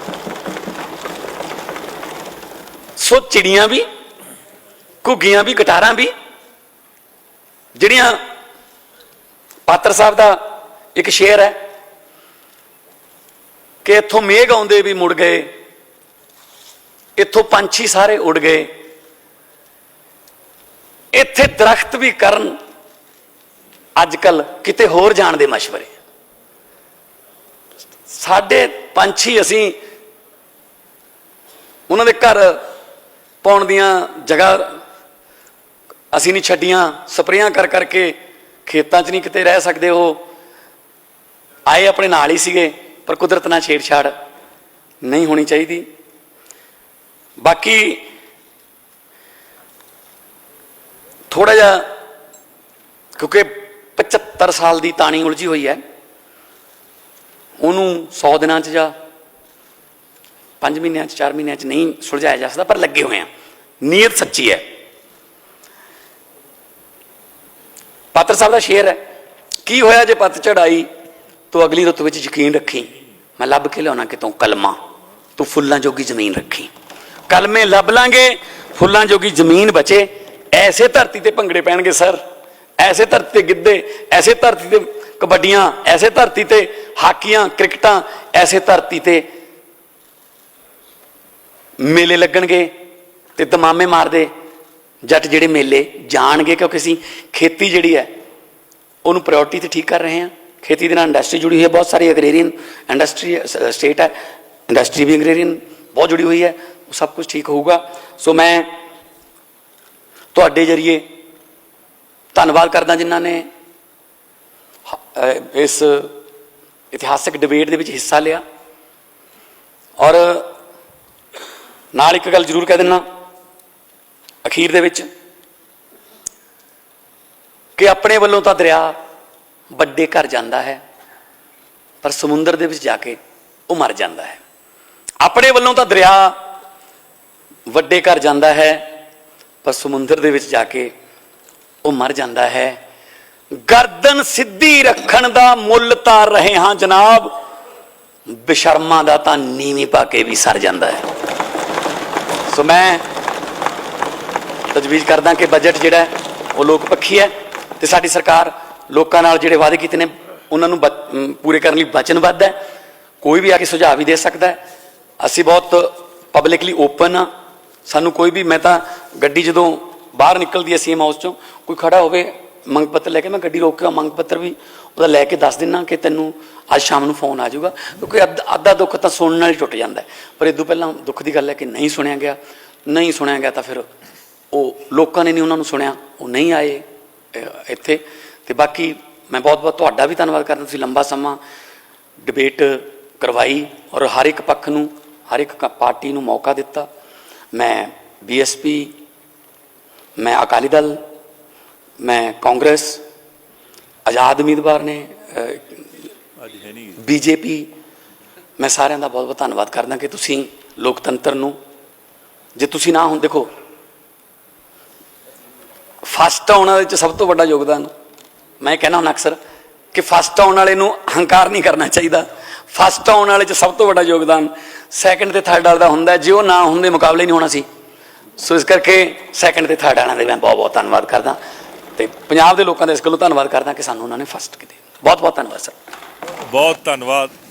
Speaker 1: ਸੋ ਚਿੜੀਆਂ ਵੀ, ਘੁੱਗੀਆਂ ਵੀ, ਗਟਾਰਾਂ ਵੀ, ਜਿਹੜੀਆਂ ਪਾਤਰ ਸਾਹਿਬ ਦਾ ਇੱਕ ਸ਼ੇਰ ਹੈ ਕਿ ਇੱਥੋਂ ਮੇਘ ਆਉਂਦੇ ਵੀ ਮੁੜ ਗਏ, ਇੱਥੋਂ ਪੰਛੀ ਸਾਰੇ ਉੱਡ ਗਏ, ਇੱਥੇ ਦਰਖਤ ਵੀ ਕਰਨ ਅੱਜ ਕੱਲ ਕਿਤੇ ਹੋਰ ਜਾਣ ਦੇ ਮਸ਼ਵਰੇ। ਸਾਡੇ ਪੰਛੀ, ਅਸੀਂ ਉਹਨਾਂ ਦੇ ਘਰ ਪਾਉਣ ਦੀਆਂ ਜਗ੍ਹਾ ਅਸੀਂ ਨਹੀਂ ਛੱਡੀਆਂ, ਸਪਰੇਆਂ ਕਰ ਕਰਕੇ ਖੇਤਾਂ 'ਚ ਨਹੀਂ ਕਿਤੇ ਰਹਿ ਸਕਦੇ। ਉਹ ਆਏ ਆਪਣੇ ਨਾਲ ਹੀ ਸੀਗੇ, ਪਰ ਕੁਦਰਤ ਨਾਲ ਛੇੜਛਾੜ ਨਹੀਂ ਹੋਣੀ ਚਾਹੀਦੀ। ਬਾਕੀ ਥੋੜਾ ਜਿਹਾ, ਕਿਉਂਕਿ 75 ਸਾਲ ਦੀ ਤਾਣੀ ਉਲਝੀ ਹੋਈ ਹੈ, ਉਹਨੂੰ 100 ਦਿਨਾਂ 'ਚ ਜਾਂ 5 ਮਹੀਨਿਆਂ 'ਚ, 4 ਮਹੀਨਿਆਂ 'ਚ ਨਹੀਂ ਸੁਲਝਾਇਆ ਜਾ ਸਕਦਾ, ਪਰ ਲੱਗੇ ਹੋਏ ਆ, ਨੀਅਤ ਸੱਚੀ ਹੈ। ਪਾਤਰ ਸਾਹਿਬ ਦਾ ਸ਼ੇਰ ਹੈ, ਕੀ ਹੋਇਆ ਜੇ ਪੱਤਝੜ ਆਈ ਤੂੰ ਅਗਲੀ ਰੁੱਤ ਵਿੱਚ ਯਕੀਨ ਰੱਖੀ, ਮੈਂ ਲੱਭ ਕੇ ਲਿਆਉਣਾ ਕਿਤੋਂ ਕਲਮਾਂ, ਤੂੰ ਫੁੱਲਾਂ ਜੋਗੀ ਜ਼ਮੀਨ ਰੱਖੀ। ਕਲਮੇ ਲੱਭ ਲਾਂਗੇ, ਫੁੱਲਾਂ ਜੋਗੀ ਜ਼ਮੀਨ ਬਚੇ, ਐਸੇ ਧਰਤੀ ਤੇ ਭੰਗੜੇ ਪੈਣਗੇ ਸਰ, ਐਸੇ ਧਰਤੀ ਤੇ ਗਿੱਧੇ, ਐਸੇ ਧਰਤੀ ਤੇ ਕਬੱਡੀਆਂ, ਐਸੇ ਧਰਤੀ ਤੇ ਹਾਕੀਆਂ, ਕ੍ਰਿਕਟਾਂ, ਐਸੇ ਧਰਤੀ ਤੇ ਮੇਲੇ ਲੱਗਣਗੇ ਤੇ ਤਮਾਮੇ ਮਾਰਦੇ ਜੱਟ ਜਿਹੜੇ ਮੇਲੇ ਜਾਣਗੇ। ਕਿਉਂਕਿ ਅਸੀਂ ਖੇਤੀ ਜਿਹੜੀ ਹੈ ਉਹਨੂੰ ਪ੍ਰਾਇਓਰਟੀ ਤੇ ਠੀਕ ਕਰ ਰਹੇ ਹਾਂ। ਖੇਤੀ ਦੇ ਨਾਲ ਇੰਡਸਟਰੀ ਜੁੜੀ ਹੋਈ ਹੈ, ਬਹੁਤ ਸਾਰੀ ਐਗਰੇਰੀਅਨ ਇੰਡਸਟਰੀ ਸਟੇਟ ਹੈ, ਇੰਡਸਟਰੀ ਵੀ ਐਗਰੇਰੀਅਨ ਬਹੁਤ ਜੁੜੀ ਹੋਈ ਹੈ, ਉਹ ਸਭ ਕੁਝ ਠੀਕ ਹੋਊਗਾ। ਸੋ ਮੈਂ ਤੁਹਾਡੇ ਜਰੀਏ ਧੰਨਵਾਦ ਕਰਦਾ ਜਿਨ੍ਹਾਂ ਨੇ ਇਸ ਇਤਿਹਾਸਕ ਡਿਬੇਟ ਦੇ ਵਿੱਚ ਹਿੱਸਾ ਲਿਆ, ਔਰ ਨਾਲ ਇੱਕ ਗੱਲ ਜ਼ਰੂਰ ਕਹਿ ਦਿੰਦਾ ਅਖੀਰ ਦੇ ਵਿੱਚ ਕਿ ਆਪਣੇ ਵੱਲੋਂ ਤਾਂ ਦਰਿਆ ਵੱਡੇ ਘਰ ਜਾਂਦਾ ਹੈ ਪਰ ਸਮੁੰਦਰ ਦੇ ਵਿੱਚ ਜਾ ਕੇ ਉਹ ਮਰ ਜਾਂਦਾ ਹੈ। ਆਪਣੇ ਵੱਲੋਂ ਤਾਂ ਦਰਿਆ ਵੱਡੇ ਘਰ ਜਾਂਦਾ ਹੈ ਪਰ ਸਮੁੰਦਰ ਦੇ ਵਿੱਚ ਜਾ ਕੇ ਉਹ ਮਰ ਜਾਂਦਾ ਹੈ। ਗਰਦਨ ਸਿੱਧੀ ਰੱਖਣ ਦਾ ਮੁੱਲ ਤਾਂ ਰਹੇ ਹਾਂ ਜਨਾਬ, ਬੇਸ਼ਰਮਾਂ ਦਾ ਤਾਂ ਨੀਵੀਂ ਪਾ ਕੇ ਵੀ ਸਰ ਜਾਂਦਾ ਹੈ। ਸੋ ਮੈਂ ਤਜਵੀਜ਼ ਕਰਦਾ ਕਿ ਬਜਟ ਜਿਹੜਾ ਉਹ ਲੋਕ ਪੱਖੀ ਹੈ ਤੇ ਸਾਡੀ ਸਰਕਾਰ ਲੋਕਾਂ ਨਾਲ ਜਿਹੜੇ ਵਾਅਦੇ ਕੀਤੇ ਨੇ ਉਹਨਾਂ ਨੂੰ ਪੂਰੇ ਕਰਨ ਲਈ ਵਚਨਬੱਧ ਹੈ। ਕੋਈ ਵੀ ਆ ਕੇ ਸੁਝਾਅ ਵੀ ਦੇ ਸਕਦਾ ਹੈ। ਅਸੀਂ ਬਹੁਤ ਪਬਲਿਕਲੀ ਓਪਨ ਆ। ਸਾਨੂੰ ਕੋਈ ਵੀ, ਮੈਂ ਤਾਂ ਗੱਡੀ ਜਦੋਂ ਬਾਹਰ ਨਿਕਲਦੀ ਹੈ ਸੀਐਮ ਹਾਊਸ ਚੋਂ ਕੋਈ ਖੜਾ ਹੋਵੇ ਮੰਗ ਪੱਤਰ ਲੈ ਕੇ, ਮੈਂ ਗੱਡੀ ਰੋਕ ਕੇ ਮੰਗ ਪੱਤਰ ਵੀ ਉਹਦਾ ਲੈ ਕੇ ਦੱਸ ਦਿੰਦਾ ਕਿ ਤੈਨੂੰ ਅੱਜ ਸ਼ਾਮ ਨੂੰ ਫੋਨ ਆ ਜਾਊਗਾ, ਕਿਉਂਕਿ ਅੱਧਾ ਦੁੱਖ ਤਾਂ ਸੁਣਨ ਨਾਲ ਹੀ ਟੁੱਟ ਜਾਂਦਾ ਹੈ। ਪਰ ਇਹ ਤੋਂ ਪਹਿਲਾਂ ਦੁੱਖ ਦੀ ਗੱਲ ਹੈ ਕਿ ਨਹੀਂ ਸੁਣਿਆ ਗਿਆ ਤਾਂ ਫਿਰ ਉਹ ਲੋਕਾਂ ਨੇ ਨਹੀਂ ਉਹਨਾਂ ਨੂੰ ਸੁਣਿਆ, ਉਹ ਨਹੀਂ ਆਏ ਇੱਥੇ। ਤੇ ਬਾਕੀ ਮੈਂ ਬਹੁਤ ਬਹੁਤ ਤੁਹਾਡਾ ਵੀ ਧੰਨਵਾਦ ਕਰਦਾ, ਤੁਸੀਂ ਲੰਬਾ ਸਮਾਂ ਡਿਬੇਟ ਕਰਵਾਈ ਔਰ ਹਰ ਇੱਕ ਪੱਖ ਨੂੰ, ਹਰ ਇੱਕ ਪਾਰਟੀ ਨੂੰ ਮੌਕਾ ਦਿੱਤਾ। ਮੈਂ BSP, ਮੈਂ ਅਕਾਲੀ ਦਲ, ਮੈਂ ਕਾਂਗਰਸ, ਆਜ਼ਾਦ ਉਮੀਦਵਾਰ ਨੇ BJP, ਮੈਂ ਸਾਰਿਆਂ ਦਾ ਬਹੁਤ ਬਹੁਤ ਧੰਨਵਾਦ ਕਰਦਾ ਕਿ ਤੁਸੀਂ ਲੋਕਤੰਤਰ ਨੂੰ, ਜੇ ਤੁਸੀਂ ਨਾ ਹੁਣ ਦੇਖੋ ਫਸਟ ਆਉਣ ਵਾਲੇ 'ਚ ਸਭ ਤੋਂ ਵੱਡਾ ਯੋਗਦਾਨ, ਮੈਂ ਕਹਿੰਦਾ ਹੁਣ ਅਕਸਰ ਕਿ ਫਸਟ ਆਉਣ ਵਾਲੇ ਨੂੰ ਹੰਕਾਰ ਨਹੀਂ ਕਰਨਾ ਚਾਹੀਦਾ। ਫਸਟ ਆਉਣ ਵਾਲੇ 'ਚ ਸਭ ਤੋਂ ਵੱਡਾ ਯੋਗਦਾਨ ਸੈਕਿੰਡ ਤੇ ਥਰਡ ਵਾਲੇ ਦਾ ਹੁੰਦਾ, ਜੇ ਉਹ ਨਾ ਹੁੰਦੇ ਮੁਕਾਬਲੇ ਨਹੀਂ ਹੋਣਾ ਸੀ। ਸੋ ਇਸ ਕਰਕੇ ਸੈਕਿੰਡ ਤੇ ਥਰਡ ਵਾਲਿਆਂ ਦੇ ਮੈਂ ਬਹੁਤ ਬਹੁਤ ਧੰਨਵਾਦ ਕਰਦਾ ਤੇ ਪੰਜਾਬ ਦੇ ਲੋਕਾਂ ਦਾ ਇਸ ਗੱਲੋਂ ਧੰਨਵਾਦ ਕਰਦਾ ਕਿ ਸਾਨੂੰ ਉਹਨਾਂ ਨੇ ਫਸਟ ਕੀਤੇ। ਬਹੁਤ ਬਹੁਤ ਧੰਨਵਾਦ ਸਰ।
Speaker 2: ਬਹੁਤ ਧੰਨਵਾਦ।